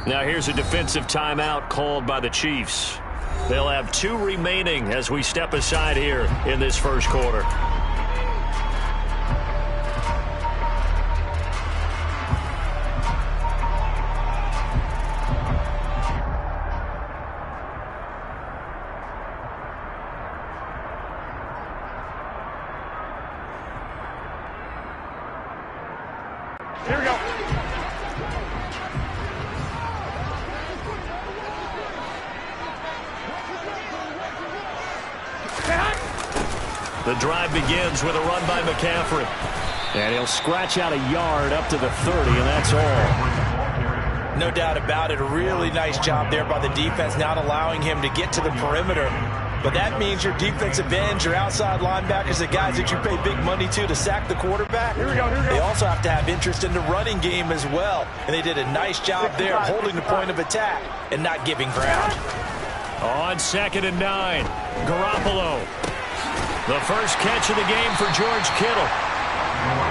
Now here's a defensive timeout called by the Chiefs. They'll have 2 remaining as we step aside here in this first quarter. Here we go. The drive begins with a run by McCaffrey. And he'll scratch out a yard up to the 30, and that's all. No doubt about it. A really nice job there by the defense, not allowing him to get to the perimeter. But that means your defensive ends, your outside linebackers, the guys that you pay big money to sack the quarterback. Here we go. They also have to have interest in the running game as well. And they did a nice job there holding the point of attack and not giving ground. On 2nd and 9, Garoppolo. The first catch of the game for George Kittle.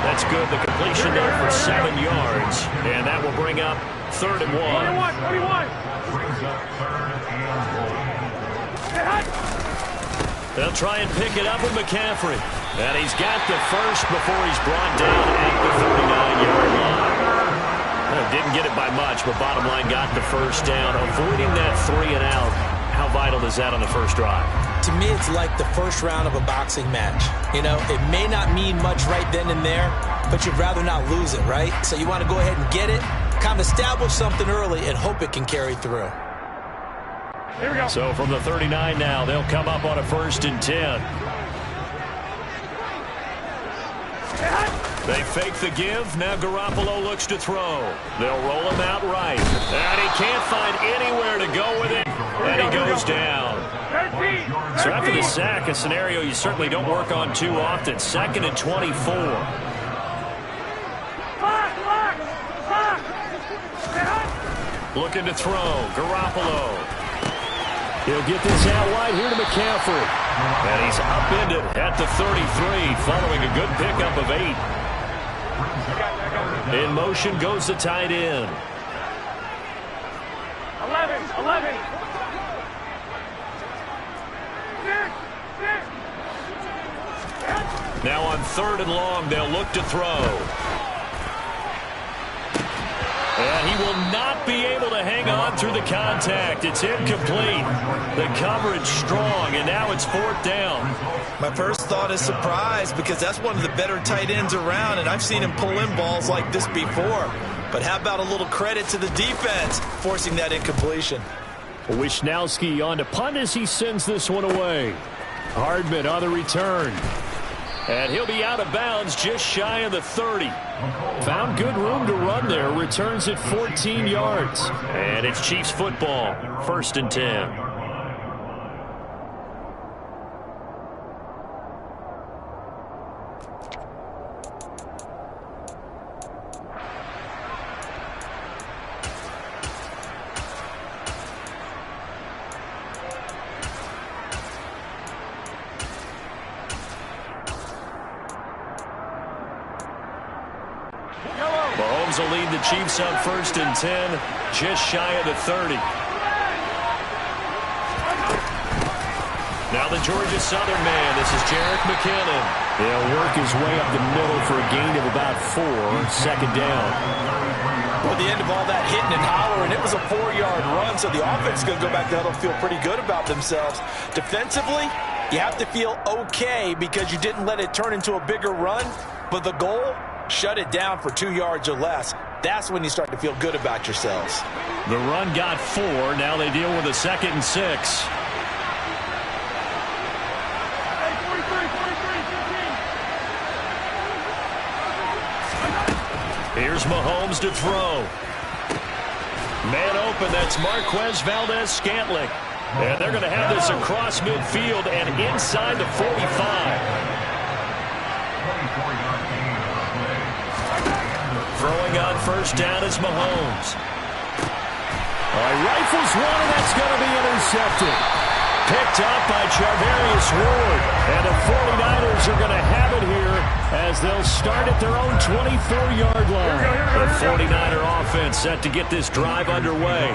That's good. The completion there for 7 yards. And that will bring up 3rd and 1. 21. They'll try and pick it up with McCaffrey. And he's got the first before he's brought down at the 39-yard line. Didn't get it by much, but bottom line got the first down. Avoiding that 3 and out. How vital is that on the first drive? To me, it's like the first round of a boxing match. You know, it may not mean much right then and there, but you'd rather not lose it, right? So you want to go ahead and get it, kind of establish something early, and hope it can carry through. Here we go. So from the 39 now, they'll come up on a 1st and 10. They fake the give. Now Garoppolo looks to throw. They'll roll him out right. And he can't find anywhere to go with it. And he goes down. So after the sack, a scenario you certainly don't work on too often. 2nd and 24. Looking to throw. Garoppolo. He'll get this out wide here to McCaffrey. And he's upended at the 33 following a good pickup of 8. In motion goes the tight end. 11. Now on 3rd and long, they'll look to throw. And he will not be able to hang on through the contact. It's incomplete. The coverage strong, and now it's 4th down. My first thought is surprise, because that's one of the better tight ends around, and I've seen him pull in balls like this before. But how about a little credit to the defense forcing that incompletion? Wishnowski on to punt as he sends this one away. Hardman on the return. And he'll be out of bounds just shy of the 30. Found good room to run there. Returns at 14 yards. And it's Chiefs football. 1st and 10. Mahomes will lead the Chiefs up 1st and 10, just shy of the 30. Now the Georgia Southern man, this is Jerick McKinnon. He'll work his way up the middle for a gain of about 4, 2nd down. Well, the end of all that hitting and hollering, it was a 4-yard run, so the offense is going to go back there and feel pretty good about themselves. Defensively, you have to feel okay because you didn't let it turn into a bigger run, but the goal, shut it down for 2 yards or less. That's when you start to feel good about yourselves. The run got 4. Now they deal with a 2nd and 6. Here's Mahomes to throw. Man open, that's Marquez Valdes-Scantling. And they're going to have this across midfield and inside the 45. Throwing on 1st down is Mahomes. Rifles one, and that's going to be intercepted. Picked up by Charvarius Ward. And the 49ers are going to have it here as they'll start at their own 24-yard line. The 49er offense set to get this drive underway.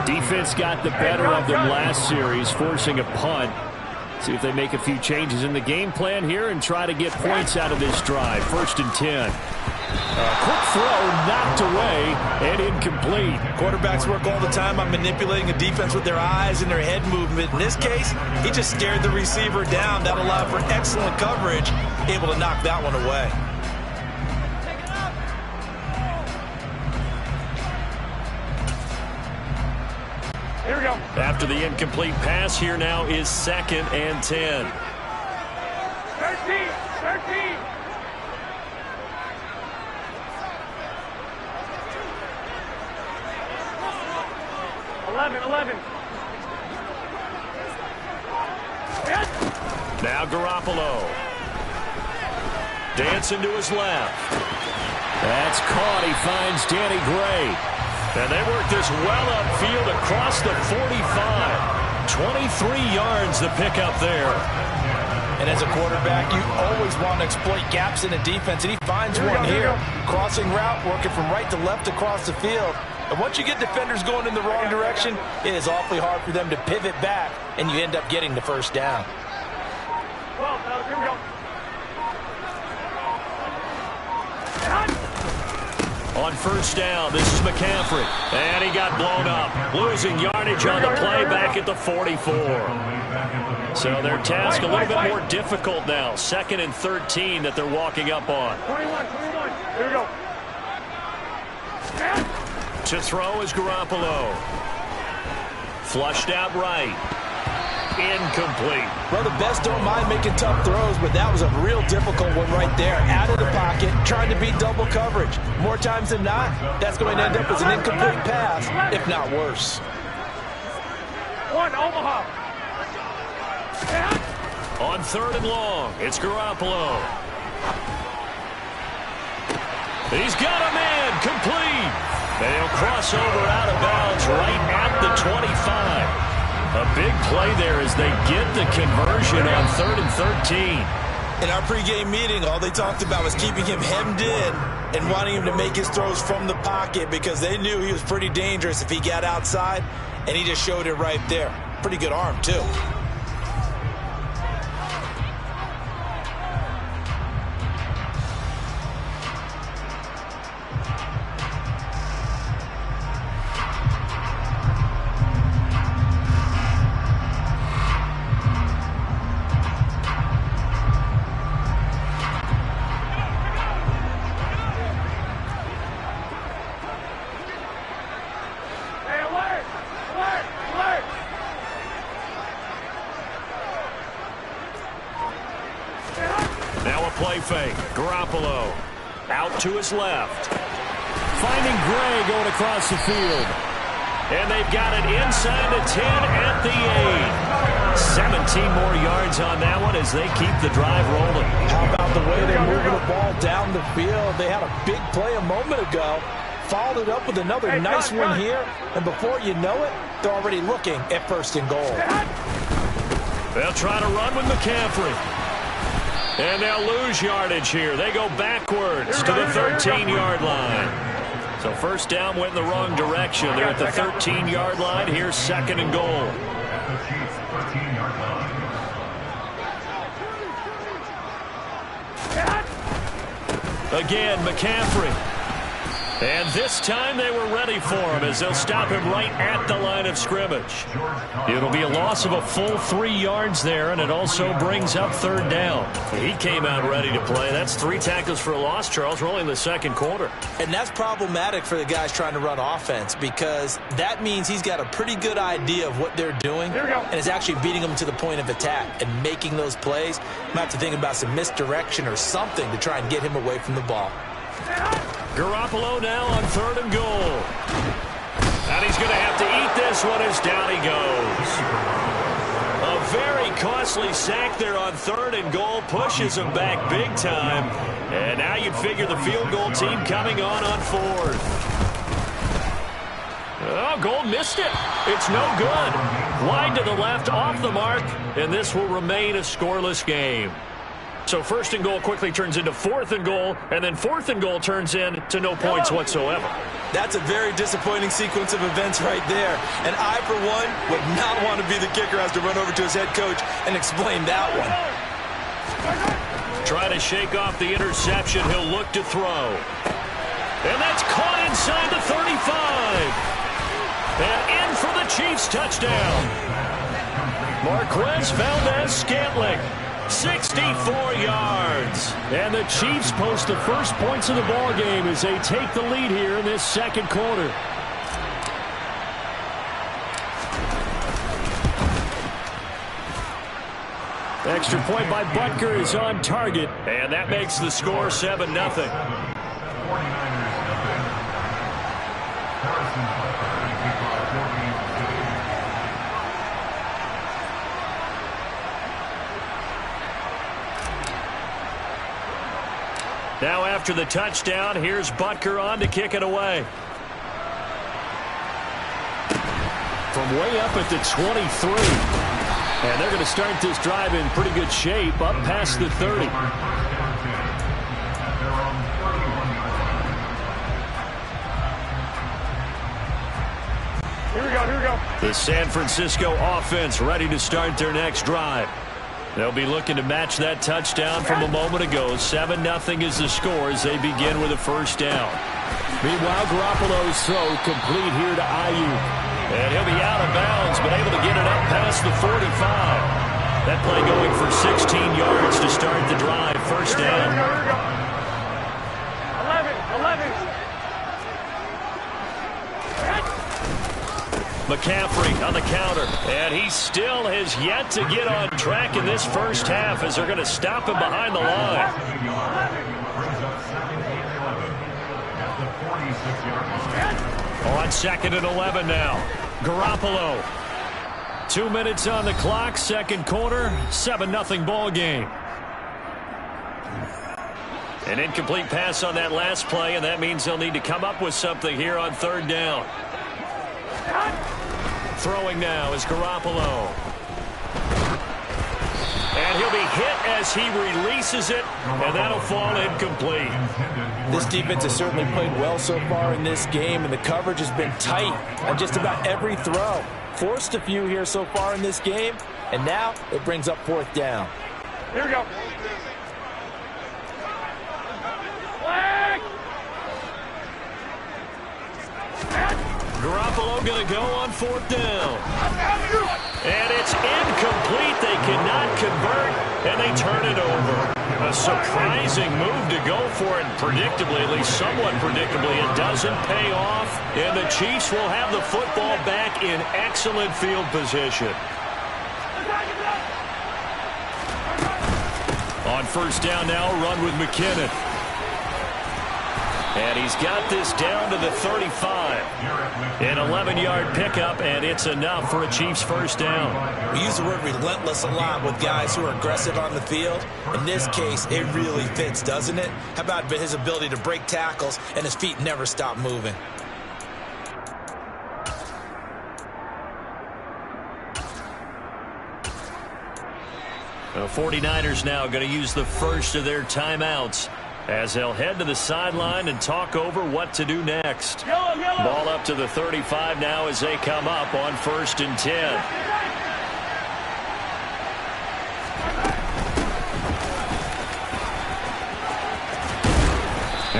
Defense got the better of them last series, forcing a punt. See if they make a few changes in the game plan here and try to get points out of this drive. 1st and 10. A quick throw knocked away and incomplete. Quarterbacks work all the time on manipulating a defense with their eyes and their head movement. In this case, he just scared the receiver down. That allowed for excellent coverage, able to knock that one away. Here we go. After the incomplete pass, here now is 2nd and 10. 13. 11. Now Garoppolo. Dancing to his left. That's caught. He finds Danny Gray. And they work this well upfield across the 45. 23 yards to pick up there. And as a quarterback, you always want to exploit gaps in the defense, and he finds one here. Crossing route, working from right to left across the field. And once you get defenders going in the wrong direction, it is awfully hard for them to pivot back, and you end up getting the first down. Well, here we go. On 1st down, this is McCaffrey. And he got blown up. Losing yardage on the play back at the 44. So their task a little bit more difficult now. 2nd and 13 that they're walking up on. 21. Here we go. To throw is Garoppolo. Flushed out right. Incomplete. Well, the best don't mind making tough throws, but that was a real difficult one right there. Out of the pocket, trying to beat double coverage. More times than not, that's going to end up as an incomplete pass, if not worse. 1, Omaha. On 3rd and long, it's Garoppolo. He's got a man, complete. And he'll cross over out of bounds right at the 25. A big play there as they get the conversion on 3rd and 13. In our pregame meeting, all they talked about was keeping him hemmed in and wanting him to make his throws from the pocket because they knew he was pretty dangerous if he got outside, and he just showed it right there. Pretty good arm, too. Play fake. Garoppolo out to his left. Finding Gray going across the field. And they've got it inside the 10 at the 8. 17 more yards on that one as they keep the drive rolling. How about the way they're moving the ball down the field? They had a big play a moment ago. Followed it up with another nice one here. And before you know it, they're already looking at 1st and goal. They'll try to run with McCaffrey. And they'll lose yardage here. They go backwards to the 13-yard line. So 1st down went in the wrong direction. They're at the 13-yard line. Here's 2nd and goal. Again, McCaffrey. And this time they were ready for him as they'll stop him right at the line of scrimmage. It'll be a loss of a full 3 yards there, and it also brings up 3rd down. He came out ready to play. That's 3 tackles for a loss, Charles, rolling in the 2nd quarter. And that's problematic for the guys trying to run offense because that means he's got a pretty good idea of what they're doing and is actually beating them to the point of attack and making those plays. Might have to think about some misdirection or something to try and get him away from the ball. Garoppolo now on 3rd and goal. And he's going to have to eat this one as down he goes. A very costly sack there on 3rd and goal. Pushes him back big time. And now you'd figure the field goal team coming on 4th. Oh, Gold missed it. It's no good. Wide to the left, off the mark. And this will remain a scoreless game. So first and goal quickly turns into fourth and goal, and then fourth and goal turns into no points whatsoever. That's a very disappointing sequence of events right there. And I, for one, would not want to be the kicker who has to run over to his head coach and explain that one. Trying to shake off the interception. He'll look to throw. And that's caught inside the 35. And in for the Chiefs touchdown. Marquez Valdes-Scantling. 64 yards. And the Chiefs post the first points of the ball game as they take the lead here in this second quarter. Extra point by Butker is on target, and that makes the score 7-0. Now after the touchdown, here's Butker on to kick it away. From way up at the 23. And they're going to start this drive in pretty good shape, up past the 30. Here we go. The San Francisco offense ready to start their next drive. They'll be looking to match that touchdown from a moment ago. 7-0 is the score as they begin with a first down. Meanwhile, Garoppolo's throw complete here to Ayuk. And he'll be out of bounds, but able to get it up past the 45. That play going for 16 yards to start the drive. First down. Here we go. 11. McCaffrey on the counter. And he still has yet to get on track in this first half as they're going to stop him behind the line. On second and 11 now. Garoppolo. 2 minutes on the clock, second quarter, 7-0 ball game. An incomplete pass on that last play, and that means they'll need to come up with something here on third down. Throwing now is Garoppolo. And he'll be hit as he releases it, and that'll fall incomplete. This defense has certainly played well so far in this game, and the coverage has been tight on just about every throw. Forced a few here so far in this game, and now it brings up fourth down. Here we go. Garoppolo going to go on fourth down. And it's incomplete. They cannot convert, and they turn it over. A surprising move to go for it. Predictably, at least somewhat predictably, it doesn't pay off. And the Chiefs will have the football back in excellent field position. On first down now, run with McKinnon. And he's got this down to the 35. An 11-yard pickup, and it's enough for a Chiefs first down. We use the word relentless a lot with guys who are aggressive on the field. In this case, it really fits, doesn't it? How about his ability to break tackles and his feet never stop moving? The 49ers now going to use the first of their timeouts as they'll head to the sideline and talk over what to do next. Ball up to the 35 now as they come up on 1st and 10.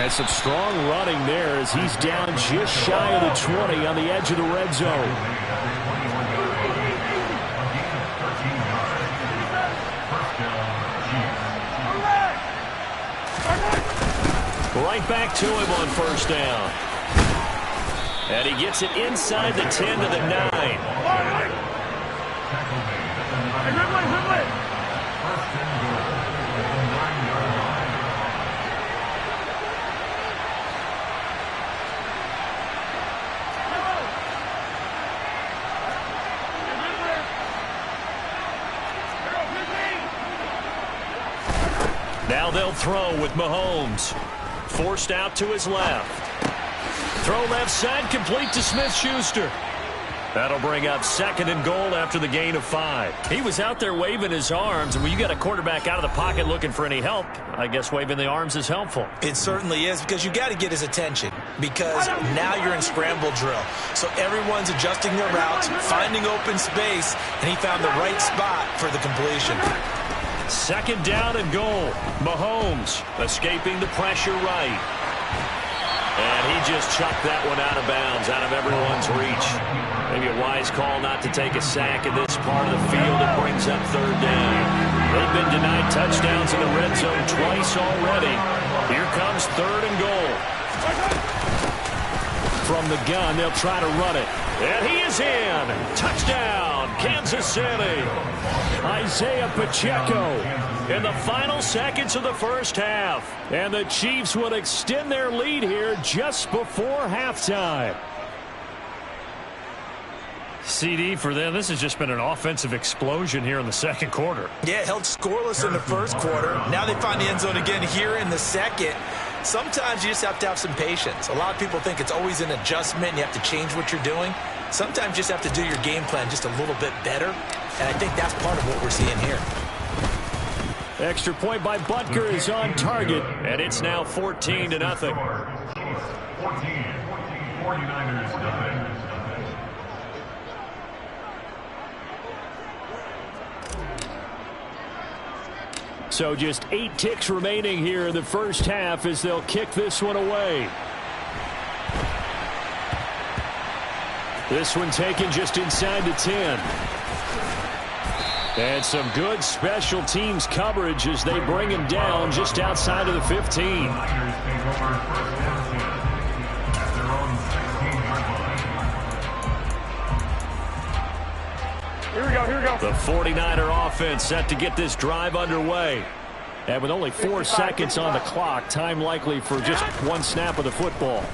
And some strong running there as he's down just shy of the 20 on the edge of the red zone. Right back to him on first down. And he gets it inside the 10 to the 9. Now they'll throw with Mahomes. Forced out to his left. Throw left side, complete to Smith-Schuster. That'll bring up 2nd and goal after the gain of 5. He was out there waving his arms, and when you got a quarterback out of the pocket looking for any help, I guess waving the arms is helpful. It certainly is, because you got to get his attention, because now you're in scramble drill. So everyone's adjusting their routes, finding open space, and he found the right spot for the completion. 2nd down and goal. Mahomes escaping the pressure right. And he just chucked that one out of bounds, out of everyone's reach. Maybe a wise call not to take a sack in this part of the field. It brings up 3rd down. They've been denied touchdowns in the red zone twice already. Here comes 3rd and goal. From the gun, they'll try to run it. And he is in. Touchdown, Kansas City. Isaiah Pacheco in the final seconds of the first half. And the Chiefs would extend their lead here just before halftime. CD for them. This has just been an offensive explosion here in the 2nd quarter. Yeah, held scoreless in the 1st quarter. Now they find the end zone again here in the 2nd. Sometimes you just have to have some patience. A lot of people think it's always an adjustment. You have to change what you're doing. Sometimes you just have to do your game plan just a little bit better. And I think that's part of what we're seeing here. Extra point by Butker is on target, and it's now 14-0. 49ers nothing. So just 8 ticks remaining here in the first half as they'll kick this one away. This one taken just inside the 10. And some good special teams coverage as they bring him down just outside of the 15. Here we go, here we go. The 49er offense set to get this drive underway. And with only 4 seconds on the clock, time likely for just 1 snap of the football.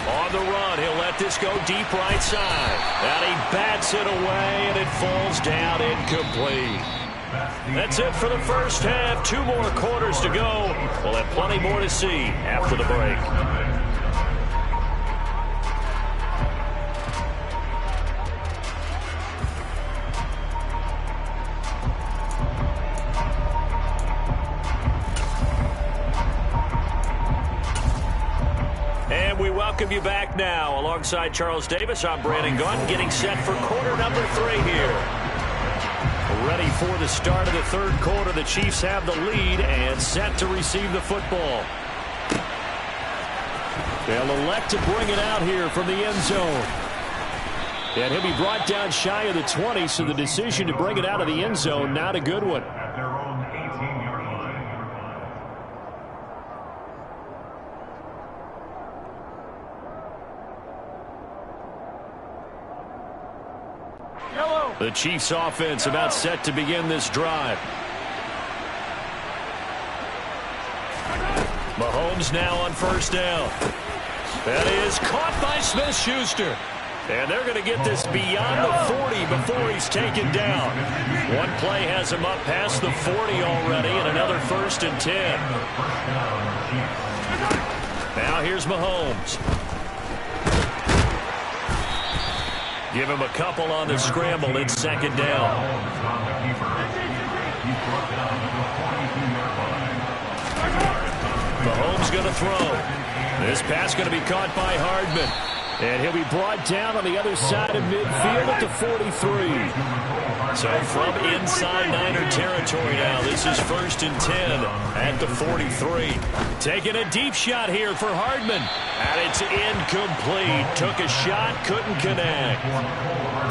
On the run, he'll let this go deep right side. And he bats it away, and it falls down incomplete. That's it for the first half. 2 more quarters to go. We'll have plenty more to see after the break. Welcome you back now. Alongside Charles Davis, I'm Brandon Gaudin, getting set for quarter number 3 here. Ready for the start of the 3rd quarter. The Chiefs have the lead and set to receive the football. They'll elect to bring it out here from the end zone. And he'll be brought down shy of the 20, so the decision to bring it out of the end zone, not a good one. At their own 18-yard line. The Chiefs offense about set to begin this drive. Mahomes now on 1st down. That is caught by Smith-Schuster. And they're going to get this beyond the 40 before he's taken down. One play has him up past the 40 already, and another 1st and 10. Now here's Mahomes. Give him a couple on the scramble. It's 2nd down. Mahomes going to throw. This pass going to be caught by Hardman. And he'll be brought down on the other side of midfield at the 43. So from inside Niner territory now, this is 1st and 10 at the 43. Taking a deep shot here for Hardman. And it's incomplete. Took a shot, couldn't connect.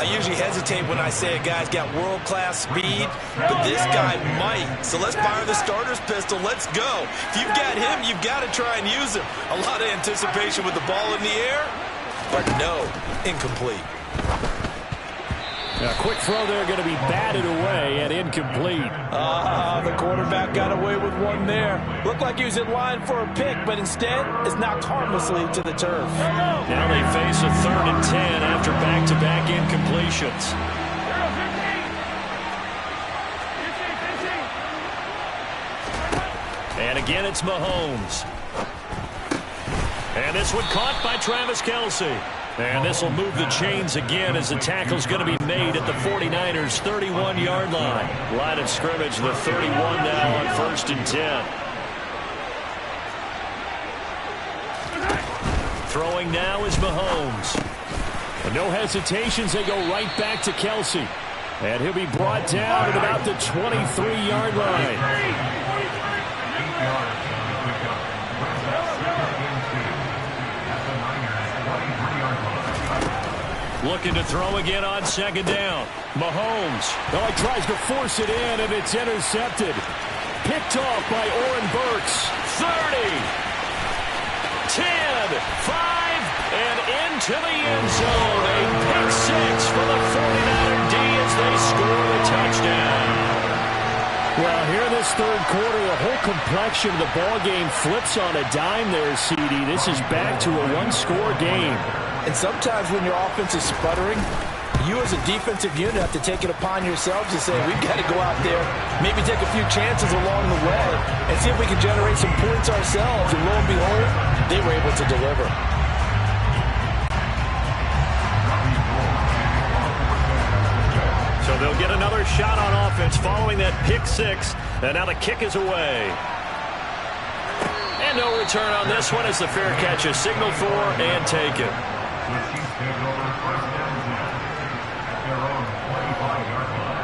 I usually hesitate when I say a guy's got world-class speed, but this guy might. So let's fire the starter's pistol. Let's go. If you've got him, you've got to try and use him. A lot of anticipation with the ball in the air, but no, incomplete. A quick throw there going to be batted away and incomplete. The quarterback got away with one there. Looked like he was in line for a pick, but instead is knocked harmlessly to the turf. Now they face a 3rd and 10 after back-to-back incompletions. And again, it's Mahomes. And this one caught by Travis Kelce. And this will move the chains again as the tackle's going to be made at the 49ers' 31-yard line. Line of scrimmage, the 31 now on 1st and 10. Throwing now is Mahomes. And no hesitations, they go right back to Kelce. And he'll be brought down at about the 23-yard line. Looking to throw again on 2nd down. Mahomes. Oh, he tries to force it in, and it's intercepted. Picked off by Oren Burks. 30, 10, 5, and into the end zone. A pick six for the 49er D as they score the touchdown. Well, here in this third quarter, the whole complexion of the ball game flips on a dime there, CD. This is back to a one-score game. And sometimes when your offense is sputtering, you as a defensive unit have to take it upon yourselves to say, we've got to go out there, maybe take a few chances along the way, and see if we can generate some points ourselves. And lo and behold, they were able to deliver. So they'll get another shot on offense following that pick six. And now the kick is away. And no return on this one as the fair catch is signaled for and taken. The Chiefs take over 1st and 10 at their own 25-yard line.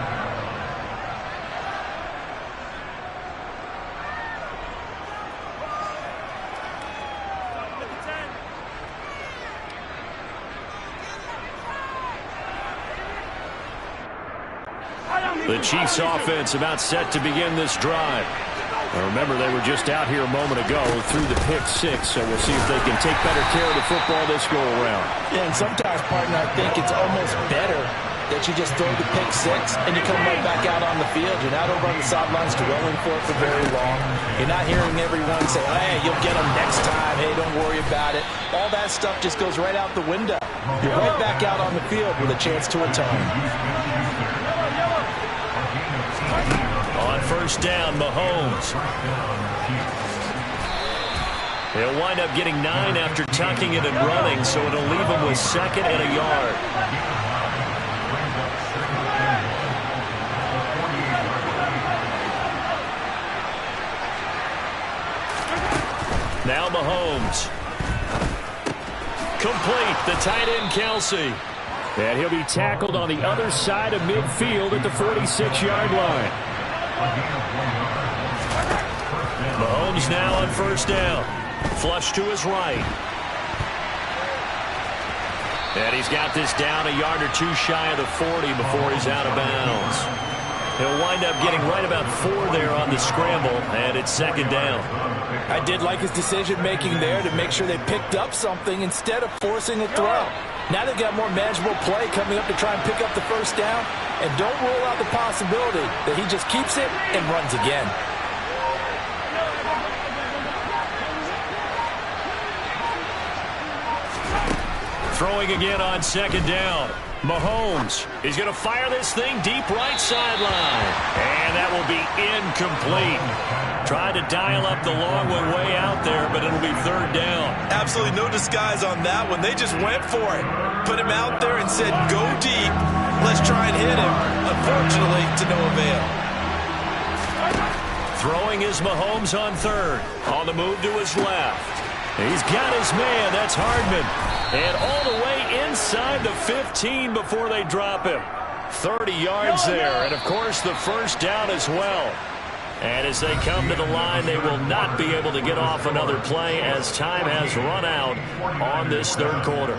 The Chiefs offense about set to begin this drive. Now remember, they were just out here a moment ago through the pick six, so we'll see if they can take better care of the football this go-around. Yeah, and sometimes, partner, I think it's almost better that you just throw the pick six and you come right back out on the field. You're not over on the sidelines dwelling for it for very long. You're not hearing everyone say, hey, you'll get them next time. Hey, don't worry about it. All that stuff just goes right out the window. You're right back out on the field with a chance to atone. On 1st down, Mahomes. They'll wind up getting 9 after tucking it and running, so it'll leave them with 2nd and a yard. Now Mahomes. Complete, the tight end Kelce. And he'll be tackled on the other side of midfield at the 46-yard line. Mahomes now on 1st down. Flush to his right. And he's got this down a yard or two shy of the 40 before he's out of bounds. He'll wind up getting right about 4 there on the scramble, and it's 2nd down. I did like his decision-making there to make sure they picked up something instead of forcing a throw. Now they've got more manageable play coming up to try and pick up the 1st down. And don't rule out the possibility that he just keeps it and runs again. Throwing again on 2nd down. Mahomes is going to fire this thing deep right sideline. And that will be incomplete. Tried to dial up the long one way out there, but it'll be 3rd down. Absolutely no disguise on that one. They just went for it. Put him out there and said, go deep. Let's try and hit him. Unfortunately, to no avail. Throwing is Mahomes on 3rd. On the move to his left. He's got his man. That's Hardman. And all the way inside the 15 before they drop him. 30 yards there. And, of course, the 1st down as well. And as they come to the line, they will not be able to get off another play as time has run out on this 3rd quarter.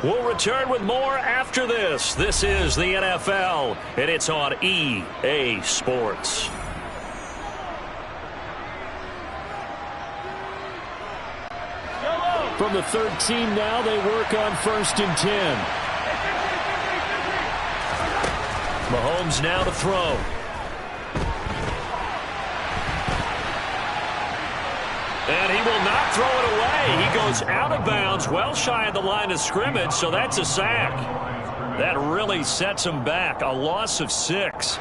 We'll return with more after this. This is the NFL, and it's on EA Sports. From the 13 now, they work on 1st and 10. Mahomes now to throw. And he will not throw it away. He goes out of bounds, well shy of the line of scrimmage, so that's a sack. That really sets him back. A loss of 6.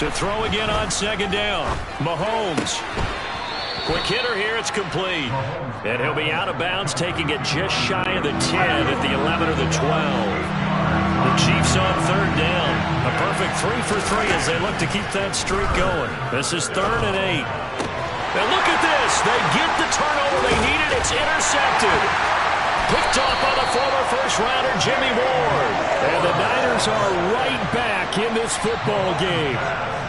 To throw again on second down. Mahomes. Quick hitter here. It's complete. And he'll be out of bounds, taking it just shy of the 10 at the 11 or the 12. The Chiefs on third down. A perfect 3 for 3 as they look to keep that streak going. This is 3rd and 8. And look at this. They get the turnover they needed. It's intercepted. Picked off by the former first-rounder Jimmy Ward. And the Niners are right back in this football game.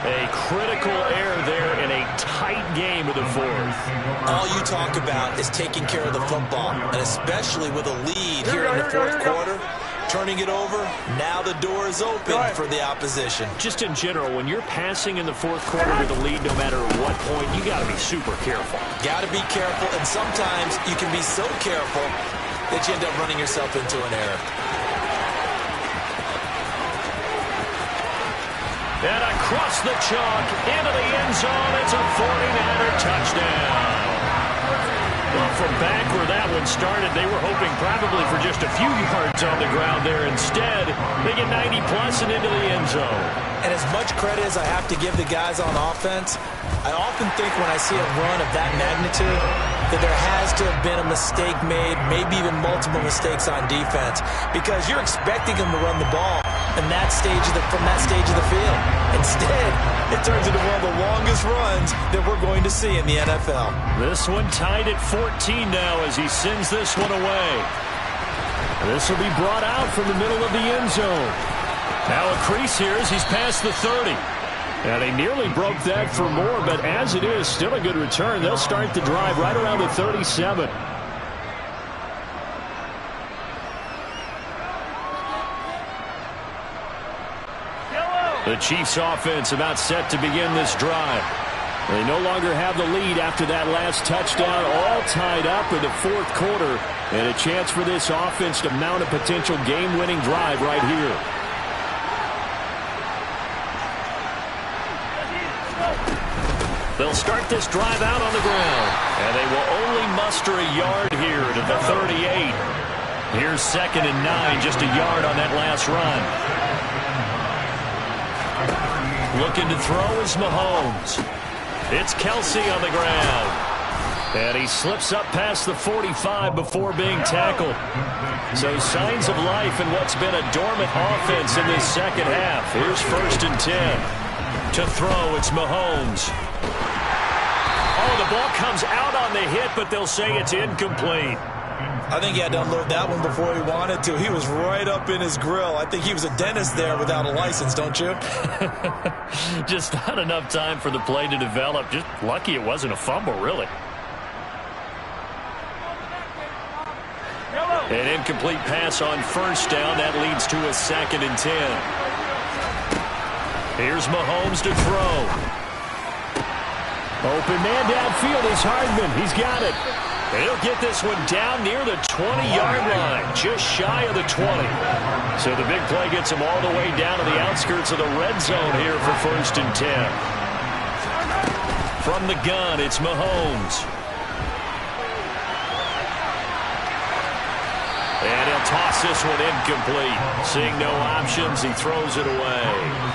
A critical error there in a tight game of the fourth. All you talk about is taking care of the football, and especially with a lead here in the fourth quarter. Turning it over, now the door is open for the opposition. Just in general, when you're passing in the fourth quarter with a lead, no matter at what point, you got to be super careful. Got to be careful, and sometimes you can be so careful that you end up running yourself into an error. And across the chalk, into the end zone, it's a 49er touchdown. Well, from back where that one started, they were hoping probably for just a few yards on the ground there. Instead, they get 90-plus and into the end zone. And as much credit as I have to give the guys on offense, I often think when I see a run of that magnitude that there has to have been a mistake made, maybe even multiple mistakes on defense, because you're expecting them to run the ball in that stage from that stage of the field. Instead, it turns into one of the longest runs that we're going to see in the NFL. This one tied at 14 now as he sends this one away. This will be brought out from the middle of the end zone. Now a crease here as he's past the 30. And they nearly broke that for more, but as it is, still a good return. They'll start the drive right around the 37. The Chiefs offense about set to begin this drive. They no longer have the lead after that last touchdown, all tied up in the fourth quarter, and a chance for this offense to mount a potential game-winning drive right here. They'll start this drive out on the ground, and they will only muster a yard here to the 38. Here's 2nd and 9, just a yard on that last run. Looking to throw is Mahomes. It's Kelsey on the ground. And he slips up past the 45 before being tackled. So signs of life in what's been a dormant offense in this second half. Here's 1st and 10. To throw, it's Mahomes. Oh, the ball comes out on the hit, but they'll say it's incomplete. I think he had to unload that one before he wanted to. He was right up in his grill. I think he was a dentist there without a license, don't you? Just not enough time for the play to develop. Just lucky it wasn't a fumble, really. An incomplete pass on 1st down. That leads to a 2nd and 10. Here's Mahomes to throw. Open man downfield is Hardman. He's got it. He'll get this one down near the 20-yard line, just shy of the 20. So the big play gets him all the way down to the outskirts of the red zone here for 1st and 10. From the gun, it's Mahomes. And he'll toss this one incomplete. Seeing no options, he throws it away.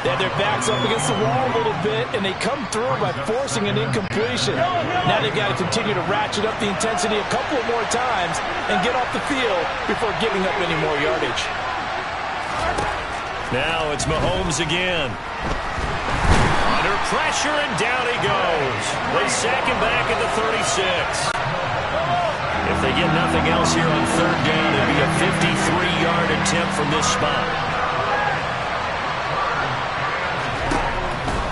They have their backs up against the wall a little bit, and they come through by forcing an incompletion. Now they've got to continue to ratchet up the intensity a couple of more times and get off the field before giving up any more yardage. Now it's Mahomes again. Under pressure, and down he goes. They sack him back at the 36. If they get nothing else here on 3rd down, it'll be a 53-yard attempt from this spot.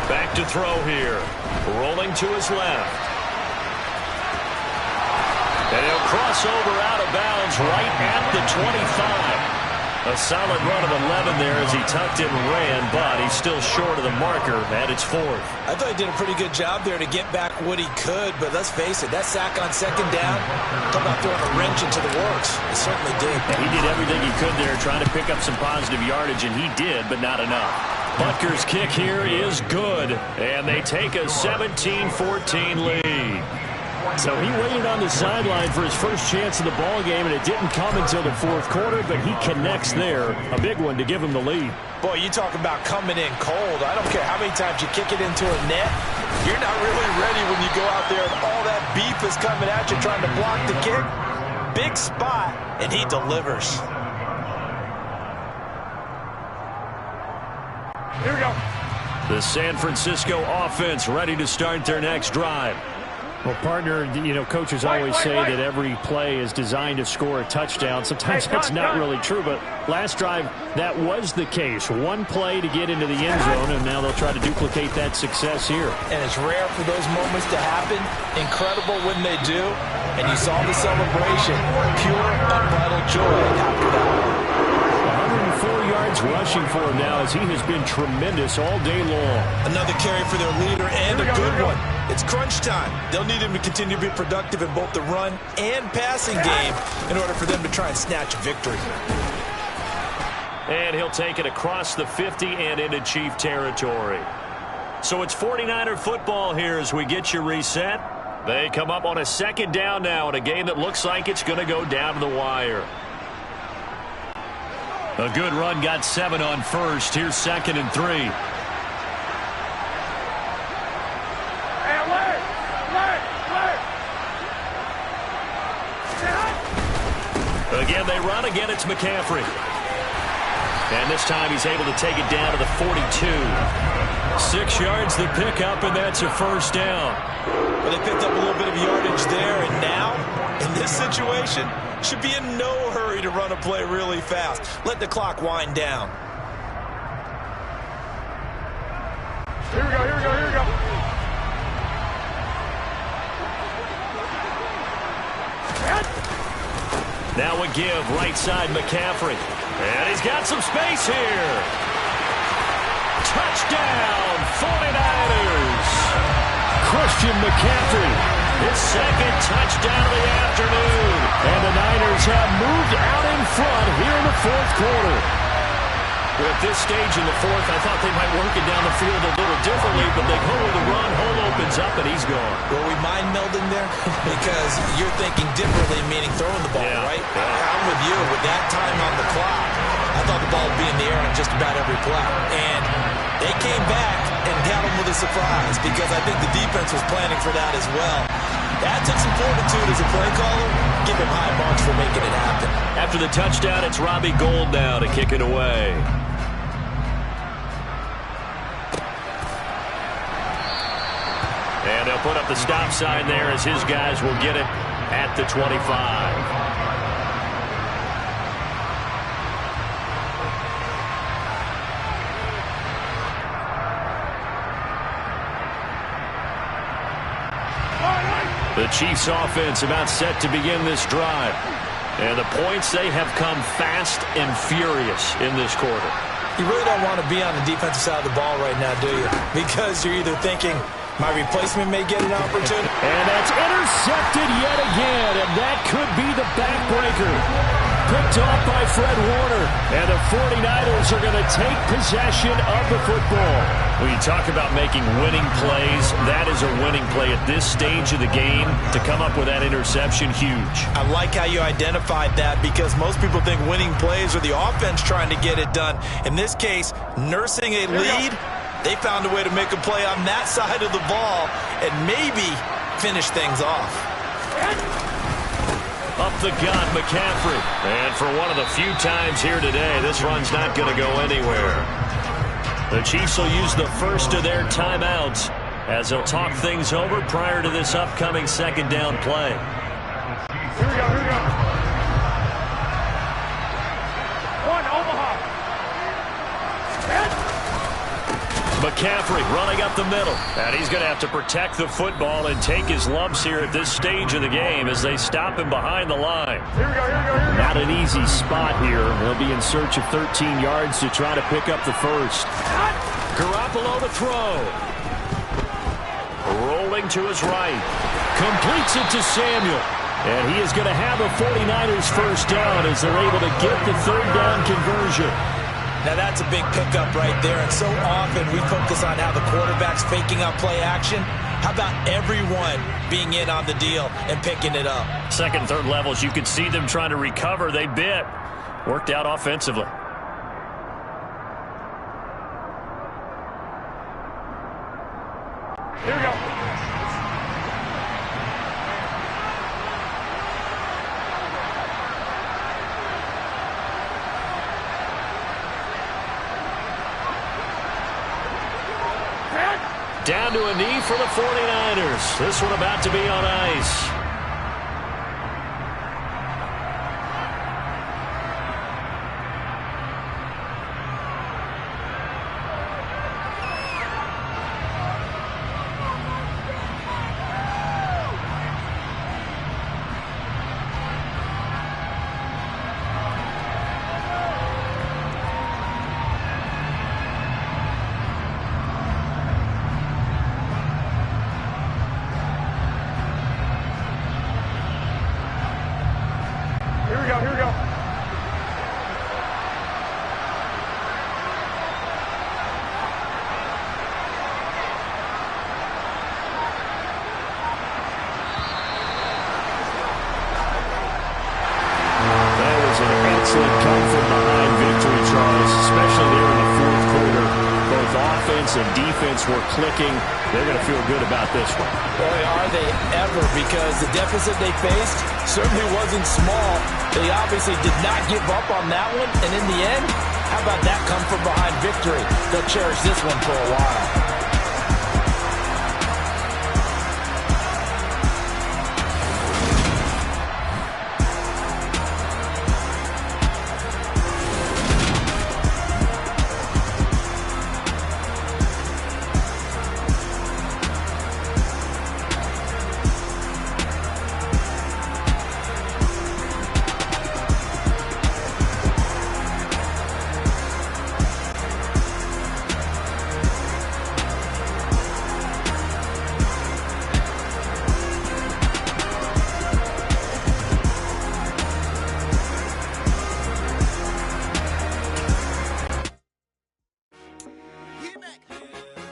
Back to throw here. Rolling to his left. And he'll cross over out of bounds right at the 25. A solid run of 11 there as he tucked it and ran, but he's still short of the marker at its 4th. I thought he did a pretty good job there to get back what he could, but let's face it, that sack on 2nd down, talk about throwing a wrench into the works. It certainly did. And he did everything he could there trying to pick up some positive yardage, and he did, but not enough. Butker's kick here is good, and they take a 17-14 lead. So he waited on the sideline for his first chance of the ball game, and it didn't come until the fourth quarter, but he connects there. A big one to give him the lead. Boy, you talk about coming in cold. I don't care how many times you kick it into a net. You're not really ready when you go out there and all that beef is coming at you trying to block the kick. Big spot, and he delivers. Here we go. The San Francisco offense ready to start their next drive. Well, partner, you know, coaches always say that every play is designed to score a touchdown. Sometimes that's not really true, but last drive, that was the case. One play to get into the end zone, and now they'll try to duplicate that success here. And it's rare for those moments to happen. Incredible when they do. And you saw the celebration. Pure, unbridled joy after that. 104 yards rushing for him now as he has been tremendous all day long. Another carry for their leader and a good one. It's crunch time. They'll need him to continue to be productive in both the run and passing game in order for them to try and snatch a victory. And he'll take it across the 50 and into Chief territory. So it's 49er football here as we get you reset. They come up on a second down now in a game that looks like it's going to go down to the wire. A good run got 7 on first. Here's 2nd and 3. Again, they run. Again, it's McCaffrey. And this time he's able to take it down to the 42. 6 yards the pickup, and that's a first down. Well, they picked up a little bit of yardage there, and now, in this situation, should be in no hurry to run a play really fast. Let the clock wind down. Here we go, here we go, here we go. Now a give, right side McCaffrey. And he's got some space here. Touchdown, 49ers. Christian McCaffrey, his 2nd touchdown of the afternoon. And the Niners have moved out in front here in the 4th quarter. Well, at this stage in the 4th, I thought they might work it down the field a little differently, but they go with the run. Hole opens up, and he's gone. Were we mind melding there? Because you're thinking differently, meaning throwing the ball, right? I'm with you. With that time on the clock, I thought the ball would be in the air on just about every play. And they came back and got him with a surprise because I think the defense was planning for that as well. That took some fortitude as a play caller. Give him high marks for making it happen. After the touchdown, it's Robbie Gould now to kick it away. And they'll put up the stop sign there as his guys will get it at the 25. The Chiefs offense about set to begin this drive. And the points, they have come fast and furious in this quarter. You really don't want to be on the defensive side of the ball right now, do you? Because you're either thinking, my replacement may get an opportunity. And that's intercepted yet again, and that could be the backbreaker. Picked off by Fred Warner, and the 49ers are going to take possession of the football. When you talk about making winning plays, that is a winning play at this stage of the game. To come up with that interception, huge. I like how you identified that because most people think winning plays are the offense trying to get it done. In this case, nursing a lead, they found a way to make a play on that side of the ball and maybe finish things off. Up the gut, McCaffrey. And for one of the few times here today, this run's not going to go anywhere. The Chiefs will use the first of their timeouts as they'll talk things over prior to this upcoming 2nd down play. Here we go, here we go. 1, Omaha. McCaffrey running up the middle. And he's going to have to protect the football and take his lumps here at this stage of the game as they stop him behind the line. Here we go, here we go, here we go. Not an easy spot here. They'll be in search of 13 yards to try to pick up the first. Garoppolo to throw. Rolling to his right. Completes it to Samuel. And he is going to have a 49ers first down as they're able to get the 3rd down conversion. Now that's a big pickup right there, and so often we focus on how the quarterback's faking out play action. How about everyone being in on the deal and picking it up? Second and third levels, you could see them trying to recover. They bit. Worked out offensively. Here we go. Down to a knee for the 49ers. This one about to be on ice. Here we go. That was an excellent come-from-behind victory, Charles, especially there in the fourth quarter. Both offense and defense were clicking. They're going to feel good about this one. Boy, are they ever, because the deficit they faced certainly wasn't small. They obviously did not give up on that one, and in the end, how about that come-from-behind victory? They'll cherish this one for a while.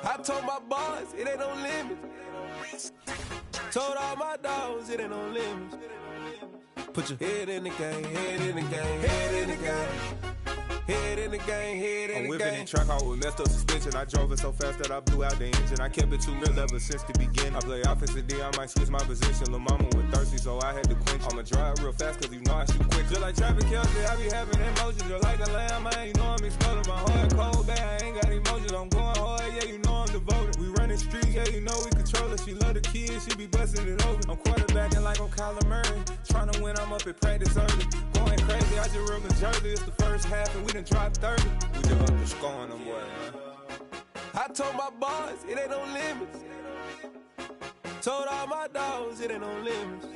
I told my boys it ain't no limits. Told all my dogs it ain't no limits. Put your head in the game, head in the game, head in the game. Head in the game, head in the game. I'm whipping the track out with messed up suspension. I drove it so fast that I blew out the engine. I kept it too real ever since the beginning. I play offensive D, I might switch my position. Lil' mama was thirsty, so I had to quench. I'ma drive real fast, cause you know I shoot quick. Just like Travis Kelce, I be having emotions. Just like a lamb, man, you know I'm exploding. My heart cold, bad, I ain't got emotions. I'm going hard, yeah, you know I'm devoted. We running streets, yeah, you know we control it. She love the kids, she be busting it over. I'm quarterbacking like I'm Kyler Murray. Trying to win, I'm up at practice early. Going crazy, I just real the jersey. It's the first half, and we done dropped 30. We just underscoring them, boy, man. I told my boys it ain't no limits. Told all my dogs it ain't no limits.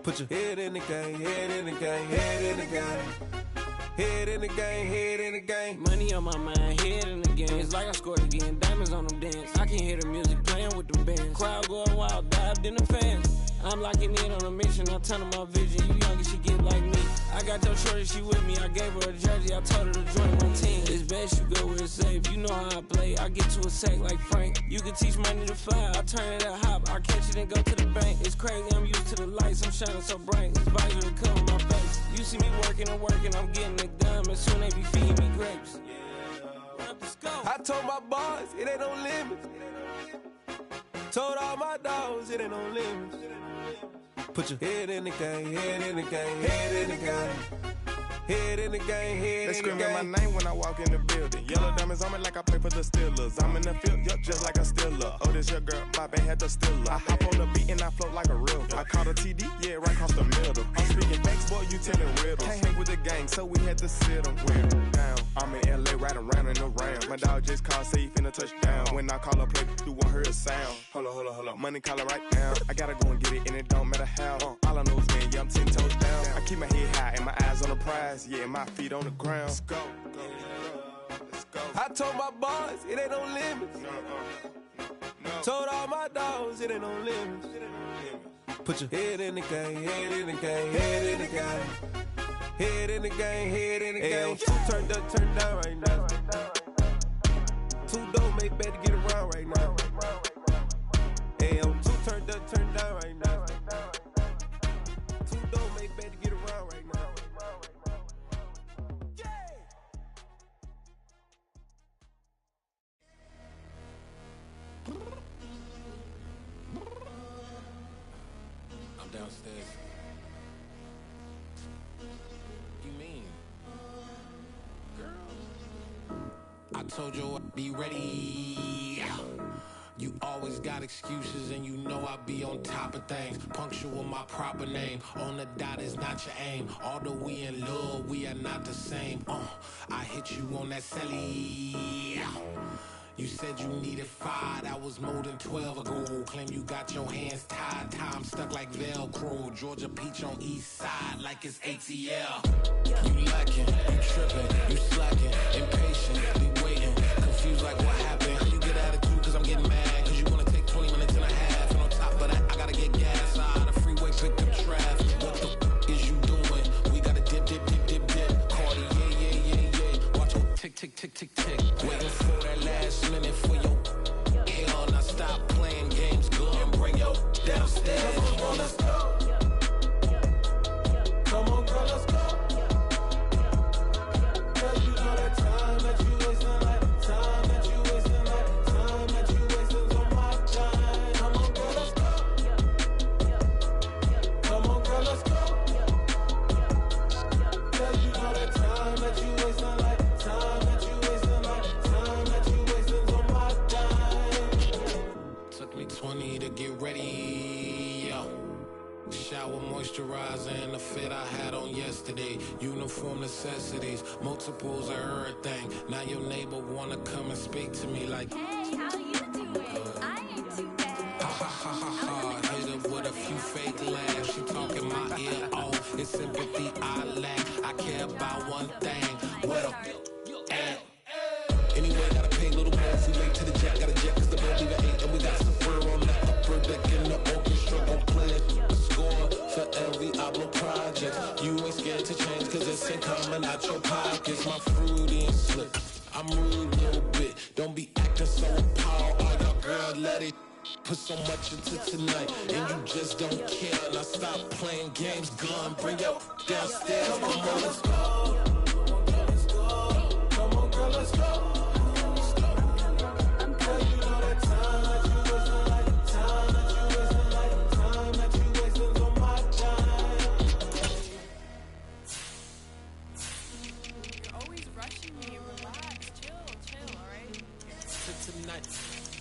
Put your head in the game, head in the game, head in the game. Head in the game, head in the game. Money on my mind, head in the game. It's like I scored again, diamonds on them dance. I can hear the music playing with them bands. Crowd going wild, dived in the fans. I'm locking in on a mission, I tell her my vision. You young and she get like me. I got your shorty, she with me. I gave her a jersey, I told her to join my team. It's best you go where it's safe. You know how I play, I get to a sack like Frank. You can teach money to fly, I turn it a hop. I catch it and go to the bank. It's crazy, I'm used to the lights, I'm shining so bright. This visor to cover my face. You see me working and working, I'm getting it done. And soon they be feeding me grapes. I told my boys it ain't no limits. Told all my dogs it ain't no limits. Put your head in the game, head in the game, head in the game. Head in the game, head in the game. They screaming my name when I walk in the building. Yellow diamonds on me like I play for the Steelers. I'm in the field, yup, just like a Steeler. Oh, this your girl, my band had the Steeler. I hop on the beat and I float like a river. I caught a TD, yeah, right across the middle. I'm speaking facts, boy, you telling riddles. Can't hang with the gang, so we had to sit them down. I'm in LA, riding around in the round. My dog just called, say he finna touchdown. When I call a play, you won't hear a sound. Hold up, money calling right now. I gotta go and get it, and it don't matter how. All I know is, man, yeah, I'm 10 toes down. I keep my head high and my eyes on the prize. Yeah, my feet on the ground. Let's go. Let's go. I told my boys it ain't no limits. No. Told all my dogs it ain't no limits. Put your head in the game, head in the game, head in the game. Head in the game, head in the game. Two turned up, turned down right now. Two don't make bad to get around right now. Got that turned down right now. Too dope, make bad to get around right now. I'm downstairs. You mean? Girl, I told you I'd be ready. You always got excuses and you know I be on top of things. Punctual my proper name. On the dot is not your aim. Although we in love, we are not the same. I hit you on that celly. You said you needed 5, that was more than 12 ago. Claim you got your hands tied, time stuck like Velcro. Georgia Peach on east side like it's ATL. You lacking, you tripping, you slacking, impatient, be waiting, confused like what happened. How you get attitude cause I'm getting mad, cause you wanna take 20 minutes and a half. And on top of that, I gotta get gas out of the freeway, pick up traffic. What the is you doing? We gotta dip, Cardi, yeah. Watch your tick, tick, tick, tick, tick. Waiting for that last minute for your hell. Now stop playing games, go and bring your downstairs. Come on, let's go. Come on, girl, let's go. Cause you know that time that you wasting, like time that you wasting, like time that you wasting on my time. Come on, girl, let's go. Come on, girl, let's go. Cause you know that time that you wasting, like time that you wasting, like time that you wasting on my time. Took me 20 to get ready. Shower moisturizer and the fit I had on yesterday. Uniform necessities, multiples of everything. Now your neighbor wanna come and speak to me like, hey, how you doing? I ain't too bad. Ha ha ha ha ha. Hit her with a few fake laughs. She talking my ear off. It's sympathy I lack. I care about one thing. What up? Anyway, gotta pay a little more if we late to the jet. Got a jet cause the boat leave at 8. And we got some fur on the upper deck and the orchestra gon' play a score for every album project. You ain't scared to change cause it's ain't coming out your pockets. My fruity and slick, I'm rude a little bit. Don't be acting so empowered. All y'all girl, let it put so much into tonight. And you just don't care. Now stop playing games, gun, bring your downstairs. Come on, let's go. Come on, girl, let's go.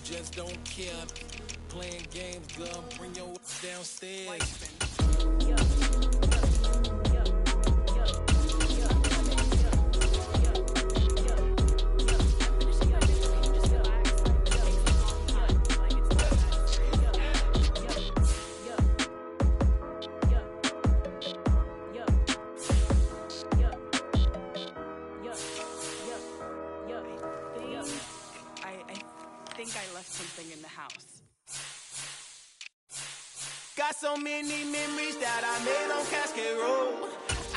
Just don't care. Playing games, girl, bring your downstairs. Something in the house. Got so many memories that I made on Cascade Road.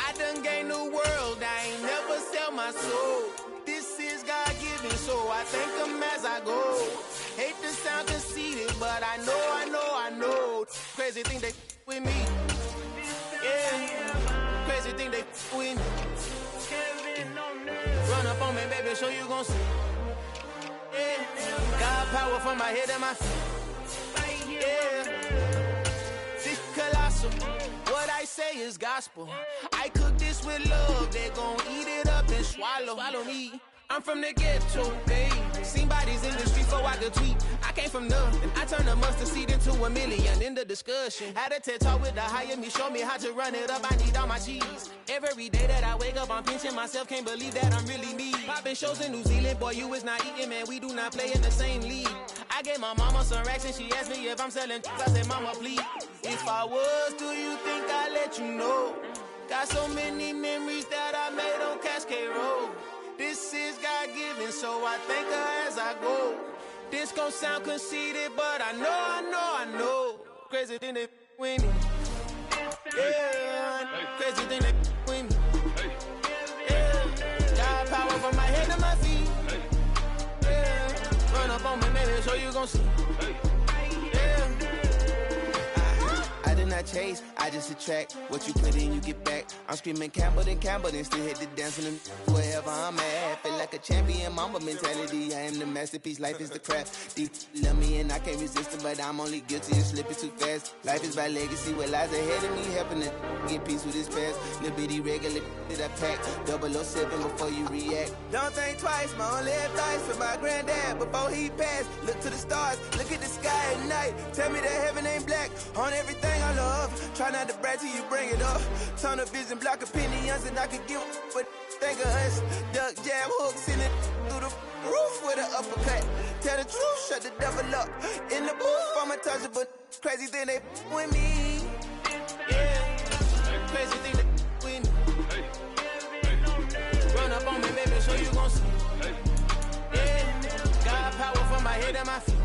I done gained the world, I ain't never sell my soul. This is God-given, so I thank him as I go. Hate to sound conceited, but I know. Crazy thing they with me. Yeah, crazy thing they with me. Run up on me, baby, show you gon' see. Yeah. God power from my head and my feet. Yeah. This colossal. What I say is gospel. I cook this with love. They gon' eat it up and swallow me. I'm from the ghetto, babe. Seen bodies in the street so I could tweet. I came from nothing. I turned a mustard seed into a million. In the discussion, had a TED talk with the higher me. Show me how to run it up. I need all my cheese. Every day that I wake up, I'm pinching myself. Can't believe that I'm really me. Popping shows in New Zealand, boy, you is not eating, man. We do not play in the same league. I gave my mama some racks and she asked me if I'm selling. I said, mama, please. If I was, do you think I'd let you know? Got so many memories that I made on Cascade Road. This is God-given, so I thank her as I go. This gon' sound conceited, but I know. Crazy thing they with me. Yeah, crazy thing they with me. Yeah, God power from my head to my feet. Yeah, run up on me, maybe, so you gon' see. Yeah, I chase, I just attract. What you put in, you get back. I'm screaming Campbell, then still hit the dance and wherever I'm at. Feel like a champion, mamba mentality. I am the masterpiece, life is the craft. Deep love me and I can't resist it, but I'm only guilty of slipping too fast. Life is by legacy, what lies ahead of me, helping to get peace with this past. Little bitty regular that I pack. 007 before you react. Don't think twice, my only advice for my granddad before he passed. Look to the stars, look at the sky at night. Tell me that heaven ain't black on everything I love. Try not to brag till you bring it up. Tunnel vision, block opinions, and I could give but think of us. Duck jab hooks in it through the roof with an uppercut. Tell the truth, shut the devil up. In the booth, I'm untouchable. Crazy thing they with me. Yeah, crazy thing they with me. Run up on me, baby, so you gon' see. Yeah, got power from my head and my feet.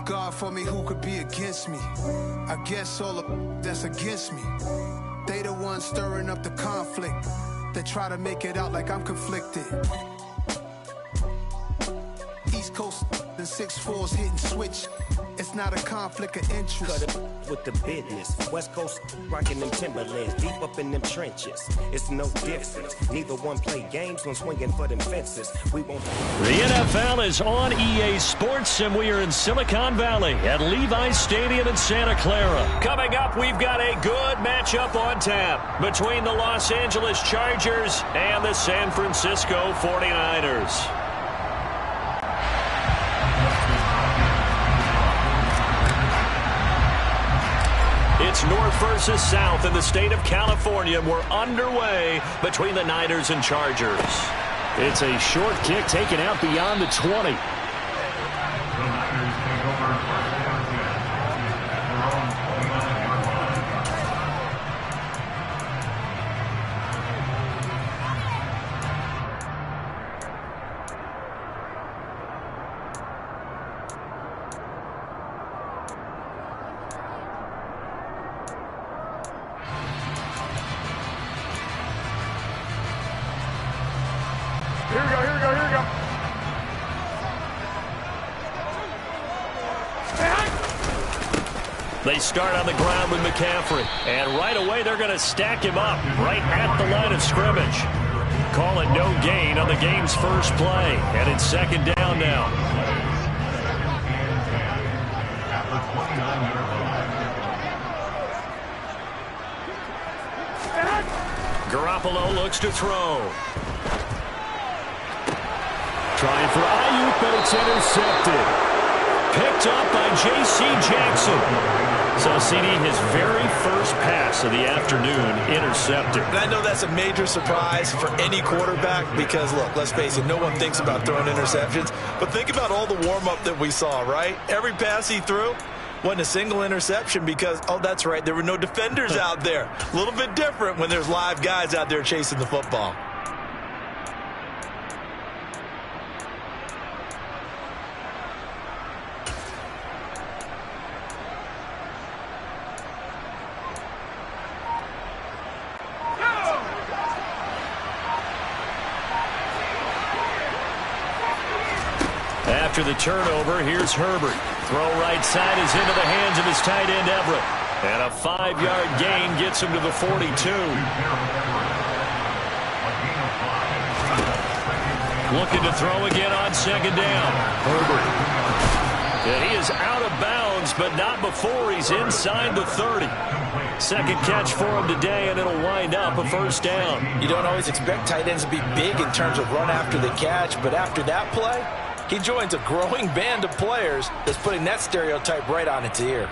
God for me, who could be against me? I guess all of that's against me. They the ones stirring up the conflict. They try to make it out like I'm conflicted. East Coast and 6'4's hitting switch. It's not a conflict of interest. Cut it with the business. West Coast rocking them Timberlands, deep up in them trenches. It's no difference. Neither one play games when swinging for them fences. We won't. The NFL is on EA Sports, and we are in Silicon Valley at Levi's Stadium in Santa Clara. Coming up, we've got a good matchup on tap between the Los Angeles Chargers and the San Francisco 49ers. It's North versus South in the state of California. We're underway between the Niners and Chargers. It's a short kick taken out beyond the 20. The Niners take over first down 10 at their own 29-yard line. Here we go. They start on the ground with McCaffrey, and right away they're going to stack him up right at the line of scrimmage. Call it no gain on the game's first play, and it's second down now. Garoppolo looks to throw. Trying for Ayuk, but it's intercepted. Picked up by J.C. Jackson. So, CD, his very first pass of the afternoon intercepted. And I know that's a major surprise for any quarterback because, look, let's face it, no one thinks about throwing interceptions. But think about all the warm-up that we saw, right? Every pass he threw wasn't a single interception because, oh, that's right, there were no defenders out there. A little bit different when there's live guys out there chasing the football. After the turnover, here's Herbert. Throw right side is into the hands of his tight end, Everett. And a 5-yard gain gets him to the 42. Looking to throw again on second down. Herbert. And he is out of bounds, but not before he's inside the 30. Second catch for him today, and it'll wind up a first down. You don't always expect tight ends to be big in terms of run after the catch, but after that play, he joins a growing band of players that's putting that stereotype right on its ear.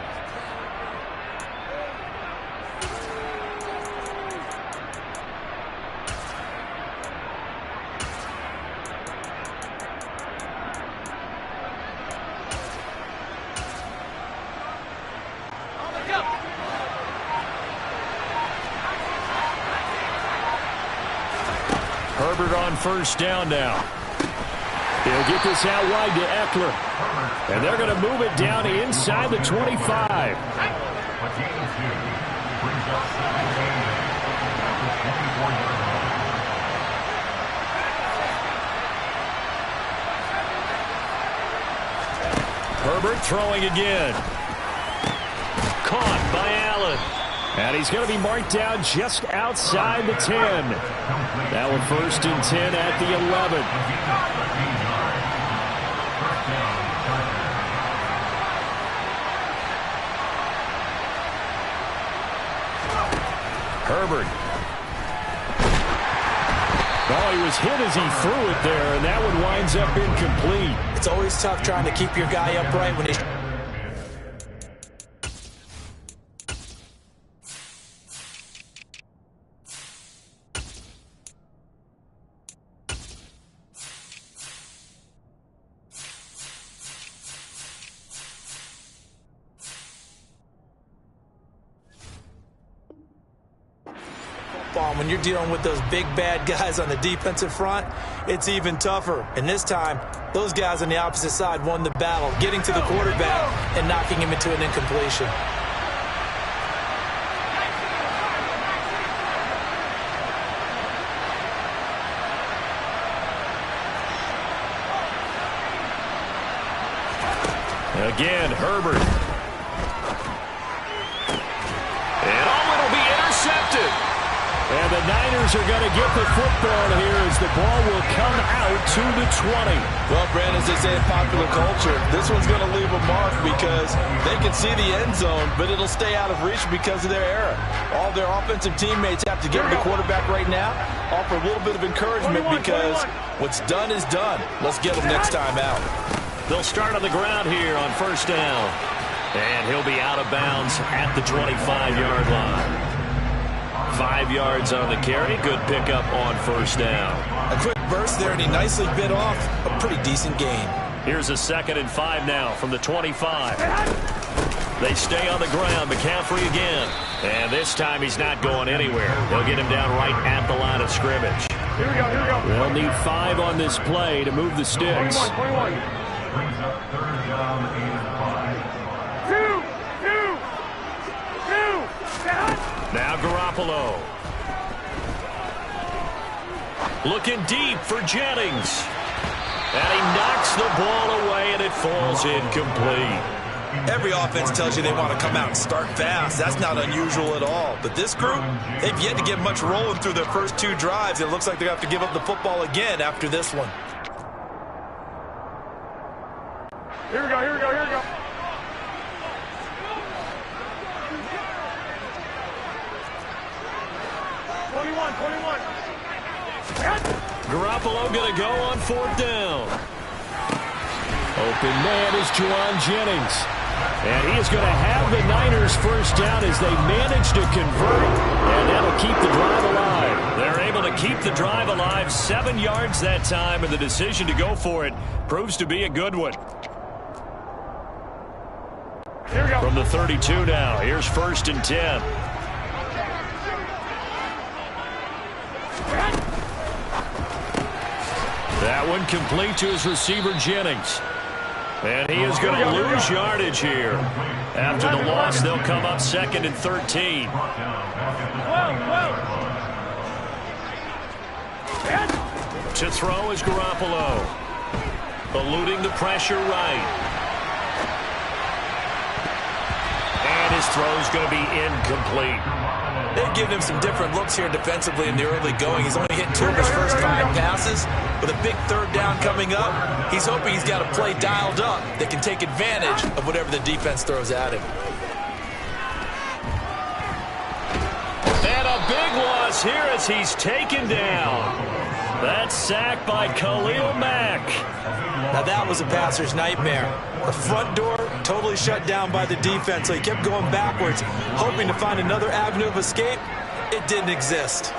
first down now. He'll get this out wide to Eckler. And they're going to move it down inside the 25. Herbert throwing again. Caught by Allen. And he's going to be marked down just outside the 10. Now with 1st and 10 at the 11. Herbert. Oh, he was hit as he threw it there, and that one winds up incomplete. It's always tough trying to keep your guy upright when he's... When you're dealing with those big bad guys on the defensive front, it's even tougher. And this time, those guys on the opposite side won the battle, getting to the quarterback and knocking him into an incompletion. Again, Herbert. And it'll be intercepted. And the Niners are going to get the football here as the ball will come out to the 20. Well, Brad, as they say in popular culture, this one's going to leave a mark because they can see the end zone, but it'll stay out of reach because of their error. All their offensive teammates have to give the quarterback right now, offer a little bit of encouragement because what's done is done. Let's get them next time out. They'll start on the ground here on 1st down. And he'll be out of bounds at the 25-yard line. 5 yards on the carry. Good pickup on 1st down. A quick burst there, and he nicely bit off a pretty decent gain. Here's a 2nd and 5 now from the 25. They stay on the ground. McCaffrey again. And this time he's not going anywhere. They'll get him down right at the line of scrimmage. Here we go. They'll need 5 on this play to move the sticks. 21. Brings up 3rd down, 8 and 5. Now Garoppolo. Looking deep for Jennings. And he knocks the ball away, and it falls incomplete. Every offense tells you they want to come out and start fast. That's not unusual at all. But this group, they've yet to get much rolling through their first 2 drives. It looks like they're going to have to give up the football again after this one. Here we go. 21. Garoppolo going to go on 4th down. Open man is Juwan Jennings. And he is going to have the Niners 1st down as they manage to convert. And that'll keep the drive alive. They're able to keep the drive alive. 7 yards that time, and the decision to go for it proves to be a good one. Here we go. From the 32 now, here's 1st and 10. That one complete to his receiver, Jennings. And he is going to lose yardage here. After the loss, they'll come up 2nd and 13. To throw is Garoppolo. Eluding the pressure right. And his throw's going to be incomplete. They've given him some different looks here defensively in the early going. He's only hit 2 of his first 5 passes. With a big 3rd down coming up, he's hoping he's got a play dialed up that can take advantage of whatever the defense throws at him. And a big loss here as he's taken down. That's sacked by Khalil Mack. Now that was a passer's nightmare. The front door totally shut down by the defense, so he kept going backwards, hoping to find another avenue of escape. It didn't exist.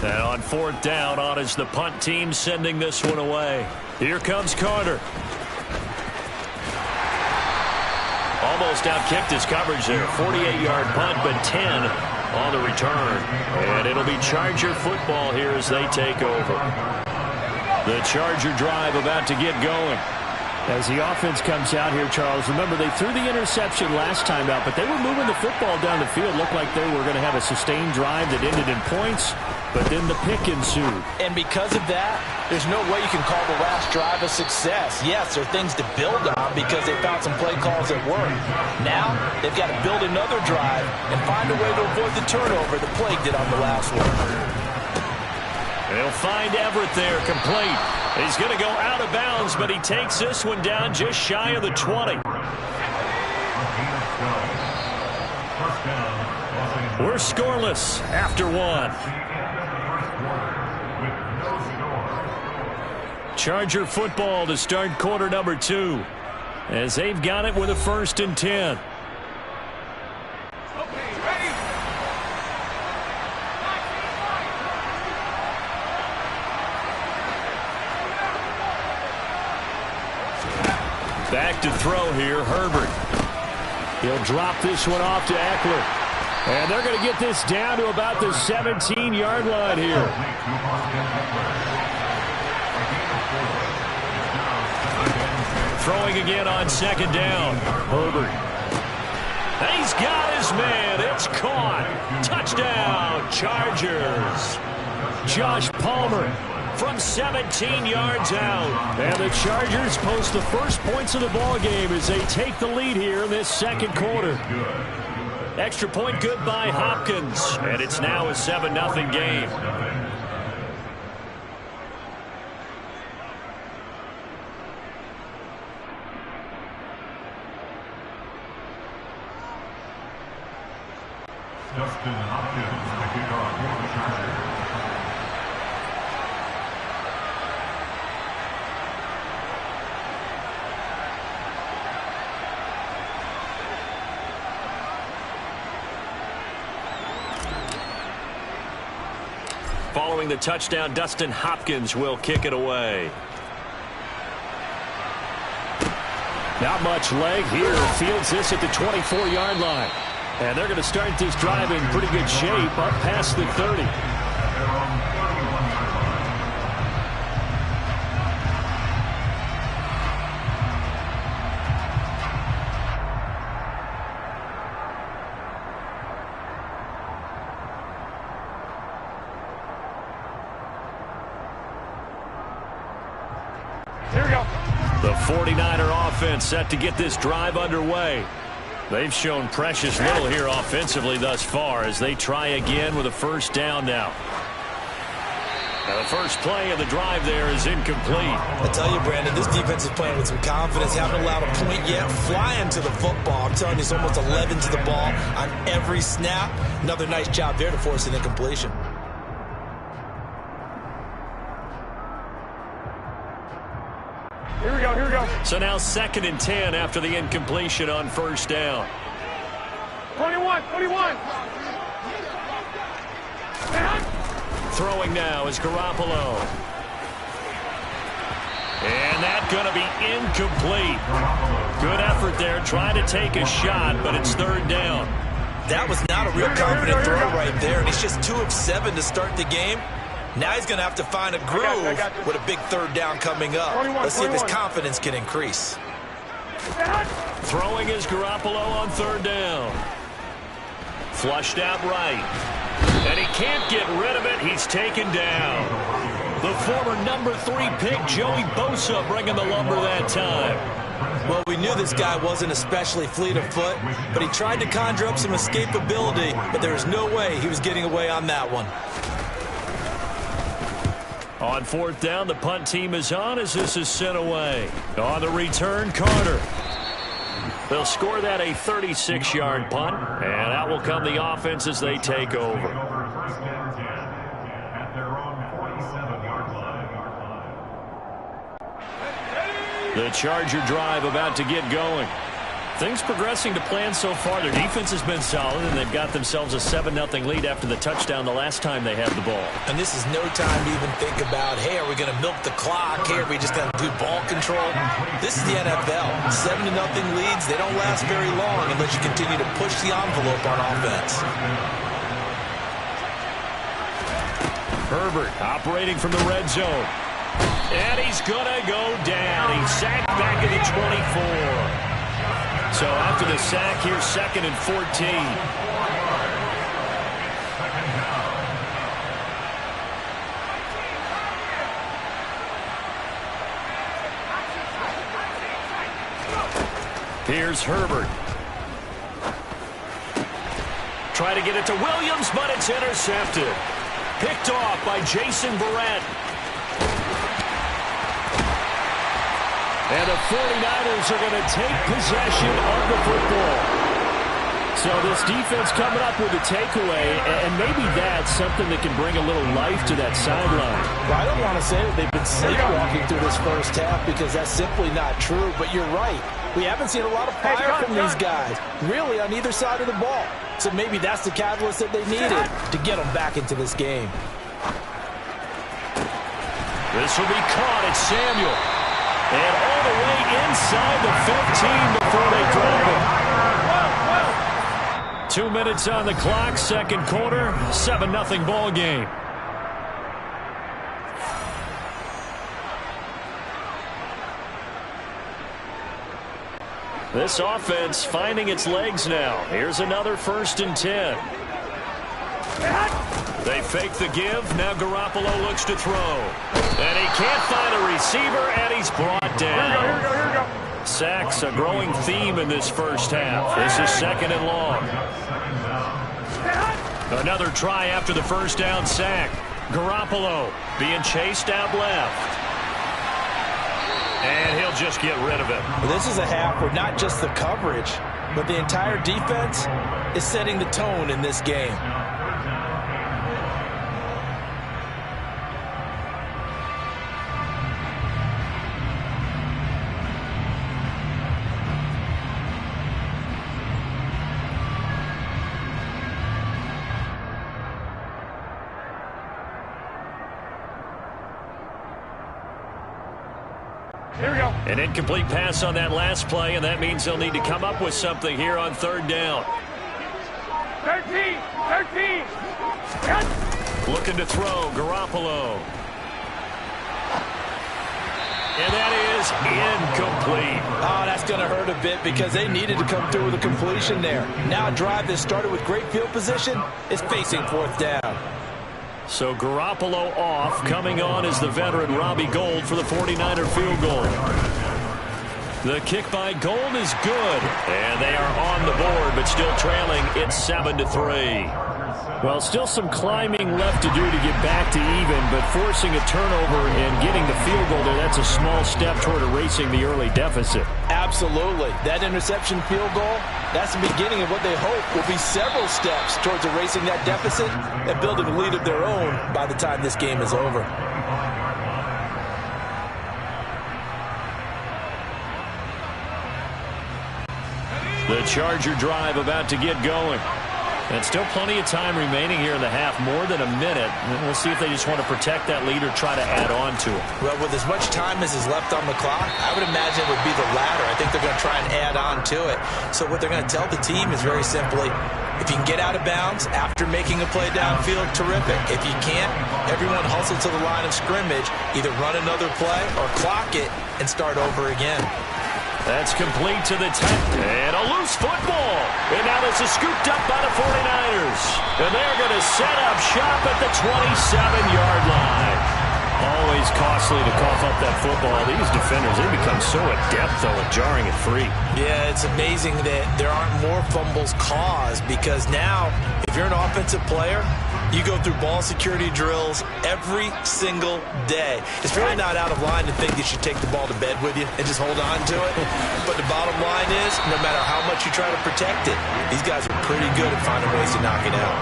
And on 4th down, on is the punt team sending this one away. Here comes Carter. Almost outkicked his coverage there. 48-yard punt, but 10 on the return. And it'll be Charger football here as they take over. The Charger drive about to get going. As the offense comes out here, Charles, remember they threw the interception last time out, but they were moving the football down the field. Looked like they were going to have a sustained drive that ended in points, but then the pick ensued. And because of that, there's no way you can call the last drive a success. Yes, there are things to build on because they found some play calls that work. Now, they've got to build another drive and find a way to avoid the turnover the Plague did on the last one. They'll find Everett there, complete. He's going to go out of bounds, but he takes this one down just shy of the 20. We're scoreless after one. Charger football to start quarter number 2, as they've got it with a 1st and 10. Back to throw here, Herbert. He'll drop this one off to Eckler. And they're going to get this down to about the 17-yard line here. Throwing again on 2nd down. Herbert. He's got his man. It's caught. Touchdown, Chargers. Josh Palmer from 17 yards out. And the Chargers post the first points of the ball game as they take the lead here in this 2nd quarter. Extra point good by Hopkins. And it's now a 7-0 game. Dustin Hopkins, the kickoff for the Chargers. Following the touchdown, Dustin Hopkins will kick it away. Not much leg here. Fields this at the 24-yard line. And they're going to start this drive in pretty good shape up past the 30. Here we go. The 49er offense set to get this drive underway. They've shown precious little here offensively thus far as they try again with a 1st down now. Now the first play of the drive there is incomplete. I tell you, Brandon, this defense is playing with some confidence. Haven't allowed a point yet. Flying to the football. I'm telling you, it's almost 11 to the ball on every snap. Another nice job there to force an incompletion. Here we go, here we go. So now 2nd and 10 after the incompletion on 1st down. 21. Throwing now is Garoppolo. And that's going to be incomplete. Good effort there, trying to take a shot, but it's 3rd down. That was not a real confident throw right there, and he's just 2 of 7 to start the game. Now he's going to have to find a groove with a big 3rd down coming up. Let's see if his confidence can increase. Throwing is Garoppolo on 3rd down. Flushed out right. And he can't get rid of it. He's taken down. The former number 3 pick, Joey Bosa, bringing the lumber that time. Well, we knew this guy wasn't especially fleet of foot, but he tried to conjure up some escapability, but there was no way he was getting away on that one. On 4th down, the punt team is on as this is sent away. On the return, Carter. They'll score that a 36-yard punt, and out will come the offense as they take over. The Charger drive about to get going. Things progressing to plan so far. Their defense has been solid, and they've got themselves a 7-0 lead after the touchdown the last time they had the ball. And this is no time to even think about, hey, are we going to milk the clock? Hey, are we just going to do ball control? This is the NFL. 7-0 leads, they don't last very long unless you continue to push the envelope on offense. Herbert operating from the red zone. And he's going to go down. He's sacked back at the 24. So after the sack, here's 2nd and 14. Here's Herbert. Try to get it to Williams, but it's intercepted. Picked off by Jason Verrett. And the 49ers are going to take possession of the football. So this defense coming up with a takeaway, and maybe that's something that can bring a little life to that sideline. Well, I don't want to say that they've been sleepwalking through this first half because that's simply not true, but you're right. We haven't seen a lot of fire from these guys, really, on either side of the ball. So maybe that's the catalyst that they needed to get them back into this game. This will be caught at Samuel. And all the way inside the 15 before they drop it. 2 minutes on the clock, second quarter, 7-0 ball game. This offense finding its legs now. Here's another 1st and 10. They fake the give. Now Garoppolo looks to throw. And he can't find a receiver, and he's brought down. Here we go. Sacks, a growing theme in this first half. This is 2nd and long. Another try after the first down sack. Garoppolo being chased out left. And he'll just get rid of it. Well, this is a half where not just the coverage, but the entire defense is setting the tone in this game. An incomplete pass on that last play, and that means they'll need to come up with something here on 3rd down. 13. Looking to throw, Garoppolo. And that is incomplete. Oh, that's going to hurt a bit because they needed to come through with a completion there. Now a drive that started with great field position is facing 4th down. So Garoppolo off. Coming on is the veteran Robbie Gould for the 49er field goal. The kick by Gould is good. And they are on the board, but still trailing. It's 7-3. Well, still some climbing left to do to get back to even, but forcing a turnover and getting the field goal there, that's a small step toward erasing the early deficit. Absolutely. That interception field goal, that's the beginning of what they hope will be several steps towards erasing that deficit and building a lead of their own by the time this game is over. The Charger drive about to get going. And still plenty of time remaining here in the half, more than a minute. We'll see if they just want to protect that lead or try to add on to it. Well, with as much time as is left on the clock, I would imagine it would be the latter. I think they're going to try and add on to it. So what they're going to tell the team is very simply, if you can get out of bounds after making a play downfield, terrific. If you can't, everyone hustle to the line of scrimmage, either run another play or clock it and start over again. That's complete to the 10. And a loose football. And now this is scooped up by the 49ers. And they're going to set up shop at the 27-yard line. Always costly to cough up that football. These defenders, they become so adept, though, at jarring it free. Yeah, it's amazing that there aren't more fumbles caused because now, if you're an offensive player, you go through ball security drills every single day. It's really not out of line to think you should take the ball to bed with you and just hold on to it. But the bottom line is, no matter how much you try to protect it, these guys are pretty good at finding ways to knock it out.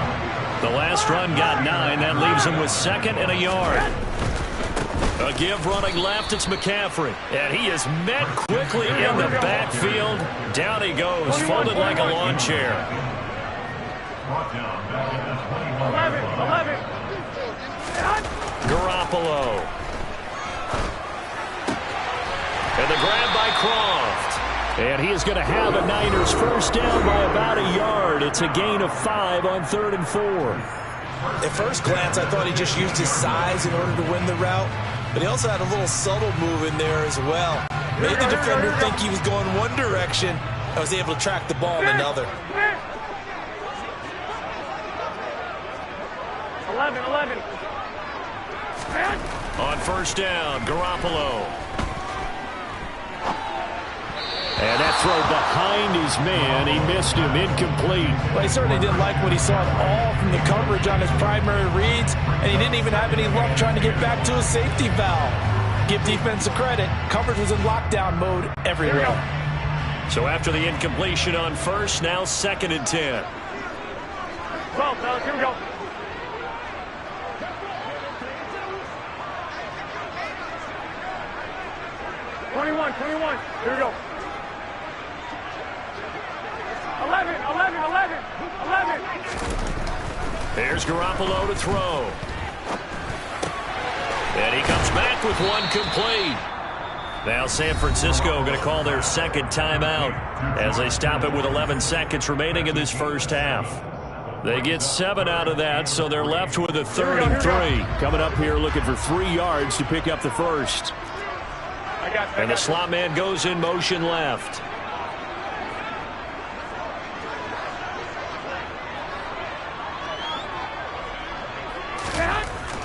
The last run got 9. That leaves them with 2nd and a yard. A give running left, it's McCaffrey. And he is met quickly in the backfield. Down he goes, folded like a lawn chair. 11. Garoppolo. And the grab by Croft. And he is going to have a Niners first down by about a yard. It's a gain of 5 on 3rd and 4. At first glance, I thought he just used his size in order to win the route, but he also had a little subtle move in there as well. Made the defender think he was going one direction. I was able to track the ball in another. 11. On first down, Garoppolo. And that throw behind his man. He missed him, incomplete. Well, he certainly didn't like what he saw at all from the coverage on his primary reads, and he didn't even have any luck trying to get back to his safety valve. Give defense a credit. Coverage was in lockdown mode everywhere. So after the incompletion on first, now 2nd and 10. 12, fellas, here we go. Twenty-one. Here we go. 11. There's Garoppolo to throw. And he comes back with one complete. Now San Francisco going to call their second timeout as they stop it with 11 seconds remaining in this first half. They get 7 out of that, so they're left with a 3rd and 3. Coming up here looking for 3 yards to pick up the first. And the slot man goes in motion left.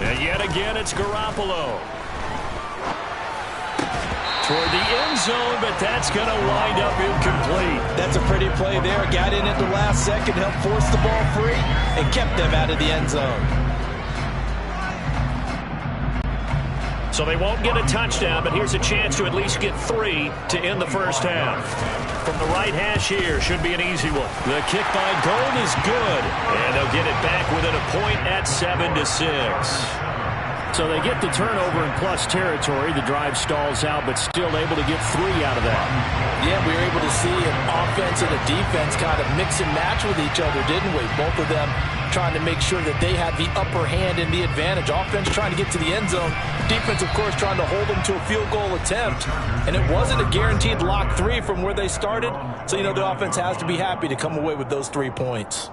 And yet again, it's Garoppolo. Toward the end zone, but that's going to wind up incomplete. That's a pretty play there. Got in at the last second, helped force the ball free, and kept them out of the end zone. So they won't get a touchdown, but here's a chance to at least get 3 to end the first half. From the right hash here, should be an easy one. The kick by Gold is good, and they'll get it back within a point at 7-6. So they get the turnover in plus territory. The drive stalls out, but still able to get 3 out of that. Yeah, we were able to see an offense and a defense kind of mix and match with each other, didn't we? Both of them trying to make sure that they had the upper hand and the advantage. Offense trying to get to the end zone. Defense, of course, trying to hold them to a field goal attempt. And it wasn't a guaranteed lock 3 from where they started. So, the offense has to be happy to come away with those 3 points.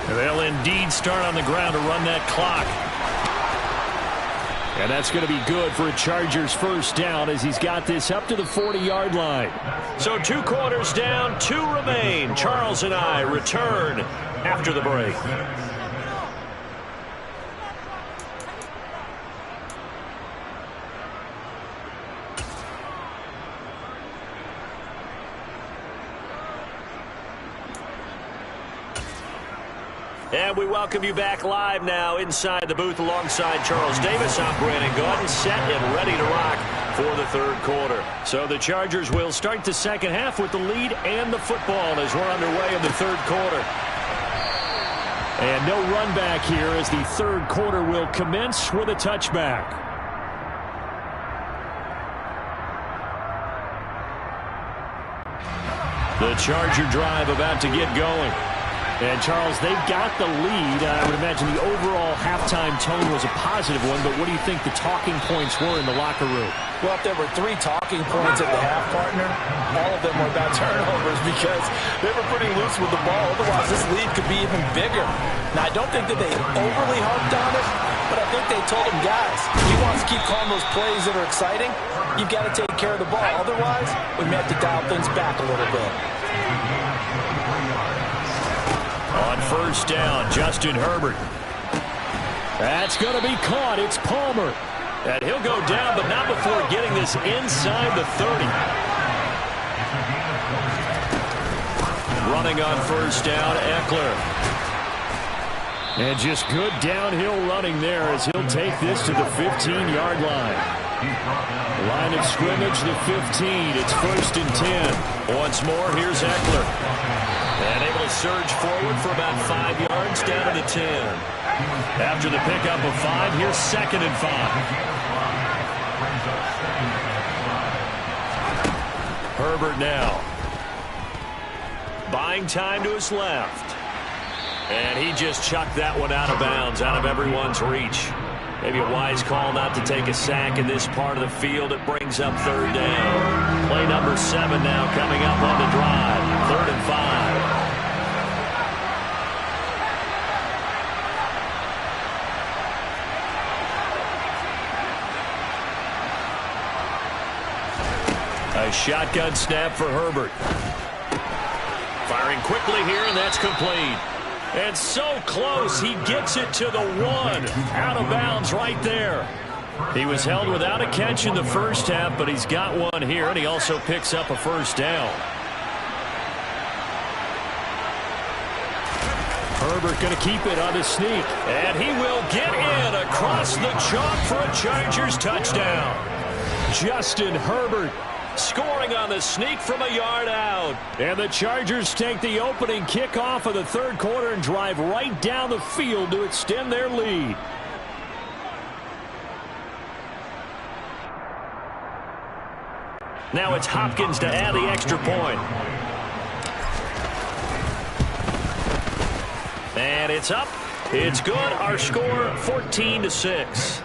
They'll indeed start on the ground to run that clock. And that's going to be good for a Chargers first down as he's got this up to the 40-yard line. So 2 quarters down, 2 remain. Charles and I return after the break. And we welcome you back live now inside the booth alongside Charles Davis. I'm Brandon Gaudin, set and ready to rock for the 3rd quarter. So the Chargers will start the second half with the lead and the football as we're underway in the 3rd quarter. And no run back here as the 3rd quarter will commence with a touchback. The Charger drive about to get going. And, Charles, they've got the lead. I would imagine the overall halftime tone was a positive one, but what do you think the talking points were in the locker room? Well, if there were 3 talking points at the half, partner, all of them were about turnovers because they were pretty loose with the ball. Otherwise, this lead could be even bigger. Now, I don't think that they overly harped on it, but I think they told them, guys, if you want to keep calling those plays that are exciting, you've got to take care of the ball. Otherwise, we may have to dial things back a little bit. On first down, Justin Herbert. That's going to be caught. It's Palmer. And he'll go down, but not before getting this inside the 30. Running on first down, Eckler. And just good downhill running there as he'll take this to the 15-yard line. Line of scrimmage, the 15. It's 1st and 10. Once more, here's Eckler. And able to surge forward for about 5 yards down to the 10. After the pickup of 5, here's 2nd and 5. Herbert now. Buying time to his left. And he just chucked that one out of bounds, out of everyone's reach. Maybe a wise call not to take a sack in this part of the field. It brings up third down. Play number 7 now coming up on the drive. 3rd and 5. A shotgun snap for Herbert. Firing quickly here, and that's complete. And so close, he gets it to the 1. Out of bounds right there. He was held without a catch in the first half, but he's got one here, and he also picks up a first down. Herbert going to keep it on the sneak, and he will get in across the chalk for a Chargers touchdown. Justin Herbert scoring on the sneak from a yard out. And the Chargers take the opening kickoff of the third quarter and drive right down the field to extend their lead. Now it's Hopkins to add the extra point. And it's up. It's good. Our score 14-6.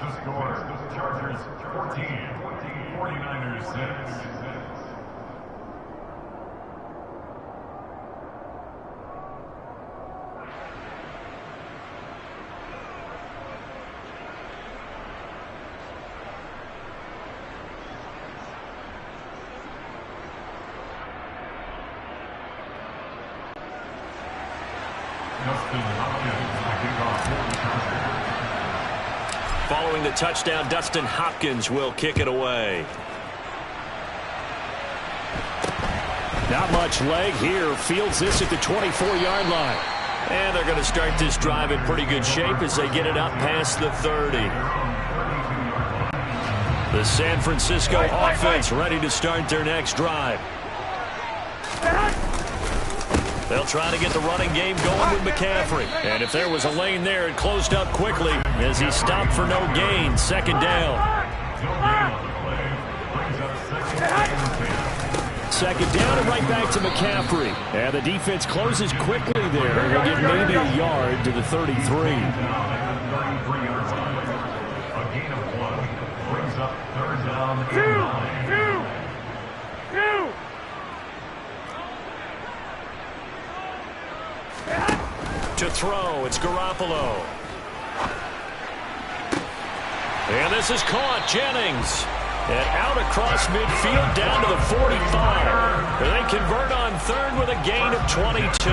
Chargers 14, 49ers 6. Following the touchdown, Dustin Hopkins will kick it away. Not much leg here. Fields this at the 24-yard line. And they're going to start this drive in pretty good shape as they get it up past the 30. The San Francisco offense ready to start their next drive. They'll try to get the running game going with McCaffrey. And if there was a lane there, it closed up quickly as he stopped for no gain. 2nd down. 2nd down and right back to McCaffrey. And the defense closes quickly there. We'll get maybe a yard to the 33. A gain of 1 brings up 3rd down and 9. To throw, it's Garoppolo. And this is caught. Jennings. And out across midfield down to the 45. And they convert on 3rd with a gain of 22.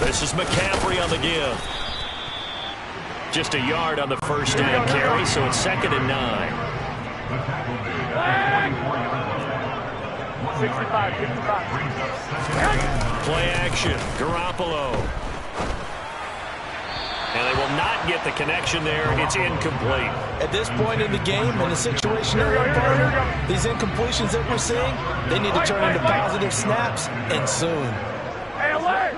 This is McCaffrey on the give. Just a yard on the first down carry, so it's 2nd and 9. 65. Play action. Garoppolo. And they will not get the connection there. It's incomplete. At this point in the game, in the situation they're in, partner, these incompletions that we're seeing, they need to turn into positive snaps, and soon. Hey, alert!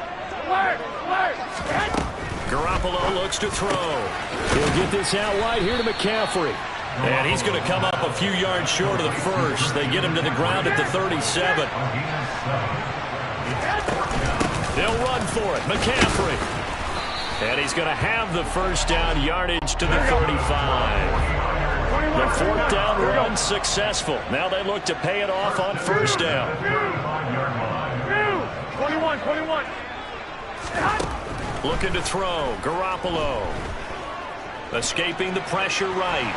Garoppolo looks to throw. He'll get this out wide here to McCaffrey. And he's going to come up a few yards short of the first. They get him to the ground at the 37. They'll run for it. McCaffrey. And he's going to have the first down yardage to the 35. The 4th down run successful. Now they look to pay it off on first down. 21. Looking to throw. Garoppolo. Escaping the pressure right.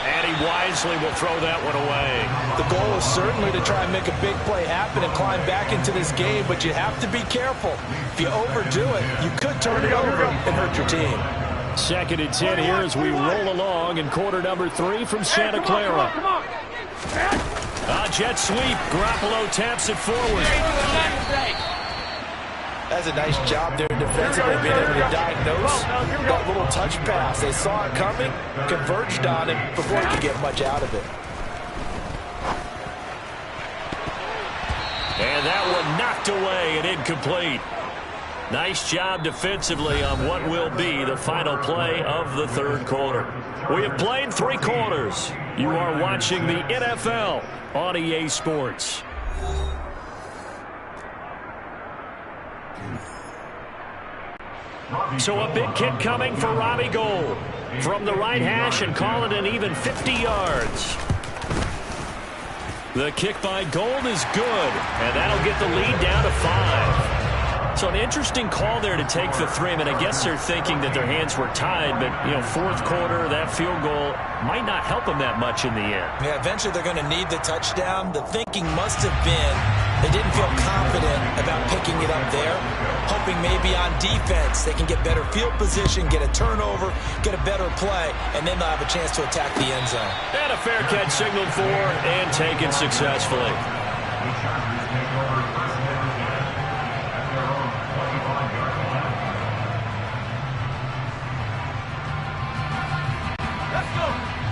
And he wisely will throw that one away. The goal is certainly to try and make a big play happen and climb back into this game, but you have to be careful. If you overdo it, you could turn it over and hurt your team. 2nd and 10 here as we roll along in quarter number 3 from Santa Clara. Jet sweep. Garoppolo taps it forward. That's a nice job there defensively, being able to diagnose that little touch pass. They saw it coming, converged on him before he could get much out of it. And that one knocked away and incomplete. Nice job defensively on what will be the final play of the third quarter. We have played 3 quarters. You are watching the NFL on EA Sports. So a big kick coming for Robbie Gould from the right hash and call it an even 50 yards. The kick by Gould is good, and that'll get the lead down to 5. So an interesting call there to take the 3. I mean, I guess they're thinking that their hands were tied, but, you know, fourth quarter, that field goal might not help them that much in the end. Yeah, eventually they're going to need the touchdown. The thinking must have been they didn't feel confident about picking it up there, hoping maybe on defense they can get better field position, get a turnover, get a better play, and then they'll have a chance to attack the end zone. And a fair catch signaled for and taken successfully.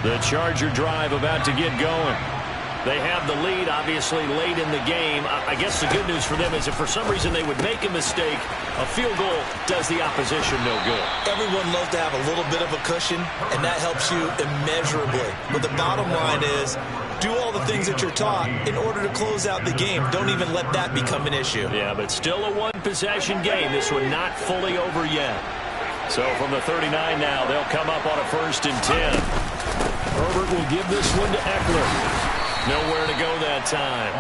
The Charger drive about to get going. They have the lead, obviously, late in the game. I guess the good news for them is if for some reason they would make a mistake, a field goal does the opposition no good. Everyone loves to have a little bit of a cushion, and that helps you immeasurably. But the bottom line is, do all the things that you're taught in order to close out the game. Don't even let that become an issue. Yeah, but still a one-possession game. This one not fully over yet. So from the 39 now, they'll come up on a 1st and 10. Herbert will give this one to Eckler. Nowhere to go that time.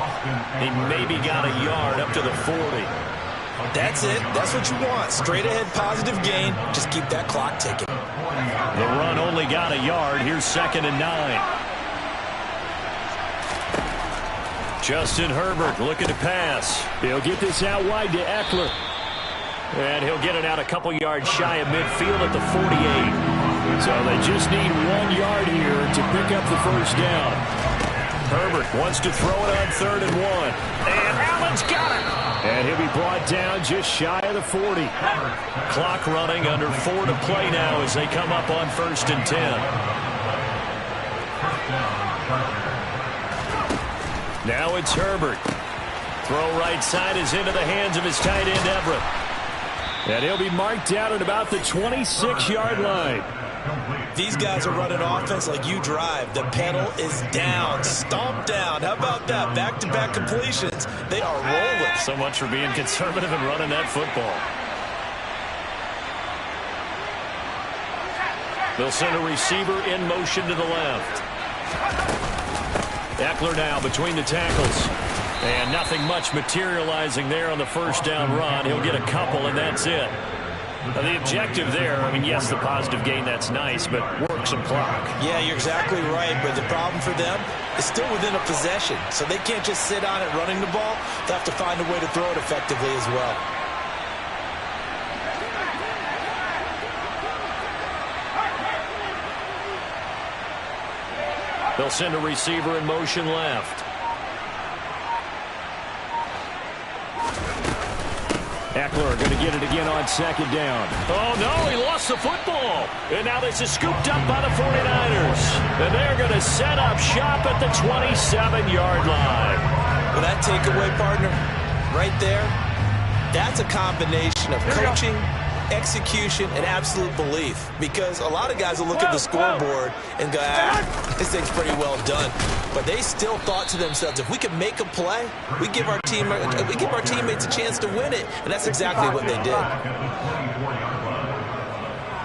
He maybe got a yard up to the 40. That's it. That's what you want. Straight ahead positive gain. Just keep that clock ticking. The run only got a yard. Here's 2nd and 9. Justin Herbert looking to pass. He'll get this out wide to Eckler. And he'll get it out a couple yards shy of midfield at the 48. So they just need 1 yard here to pick up the first down. Herbert wants to throw it on 3rd and 1. And Allen's got it. And he'll be brought down just shy of the 40. Clock running, under 4 to play now as they come up on 1st and 10. Now it's Herbert. Throw right side is into the hands of his tight end Everett. And he'll be marked out at about the 26-yard line. These guys are running offense like you drive. The pedal is down, stomped down. How about that? Back-to-back completions. They are rolling. So much for being conservative and running that football. They'll send a receiver in motion to the left. Eckler now between the tackles. And nothing much materializing there on the first down run. He'll get a couple, and that's it. Now, the objective there, I mean, yes, the positive gain, that's nice, but work some clock. Yeah, you're exactly right, but the problem for them is still within a possession. So they can't just sit on it running the ball. They have to find a way to throw it effectively as well. They'll send a receiver in motion left. Eckler going to get it again on 2nd down. Oh, no, he lost the football. And now this is scooped up by the 49ers. And they're going to set up shop at the 27-yard line. Well, that takeaway, partner, right there, that's a combination of coaching, execution, and absolute belief. Because a lot of guys will look at the scoreboard and go, this thing's pretty well done. But they still thought to themselves, if we can make a play, we give our teammates a chance to win it. And that's exactly what they did.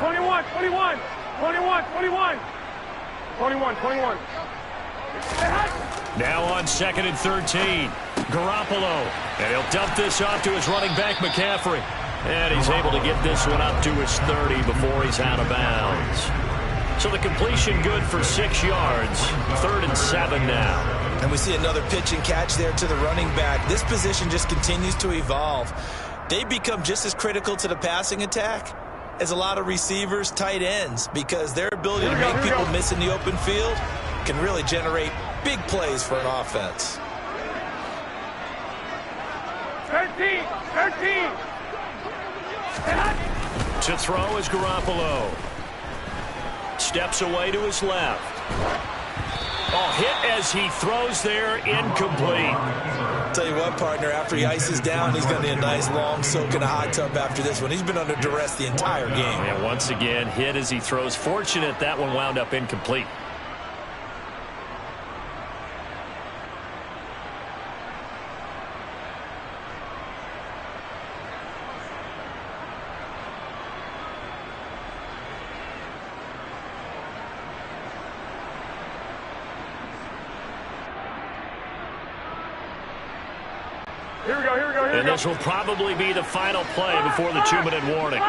21, 21, 21, 21, 21, 21. Now on 2nd and 13, Garoppolo. And he'll dump this off to his running back, McCaffrey. And he's able to get this one up to his 30 before he's out of bounds. So the completion good for 6 yards. 3rd and 7 now. And we see another pitch and catch there to the running back. This position just continues to evolve. They become just as critical to the passing attack as a lot of receivers, tight ends, because their ability to make people miss in the open field can really generate big plays for an offense. 13, 13. To throw is Garoppolo. Steps away to his left. Oh, hit as he throws there, incomplete. Tell you what, partner, after he ices down, he's going to need a nice long soak in a hot tub after this one. He's been under duress the entire game. And once again, hit as he throws. Fortunate that one wound up incomplete. Here we go, here we go, here we go. And this will probably be the final play before the 2-minute warning.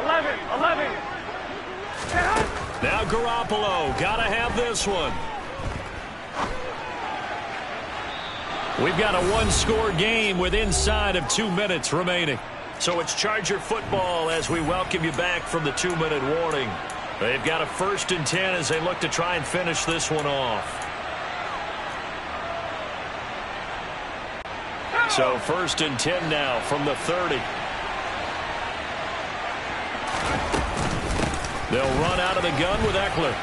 11. Now Garoppolo, gotta have this one. We've got a one-score game with inside of 2 minutes remaining. So it's Charger football as we welcome you back from the 2-minute warning. They've got a 1st and 10 as they look to try and finish this one off. So 1st and 10 now from the 30. They'll run out of the gun with Eckler.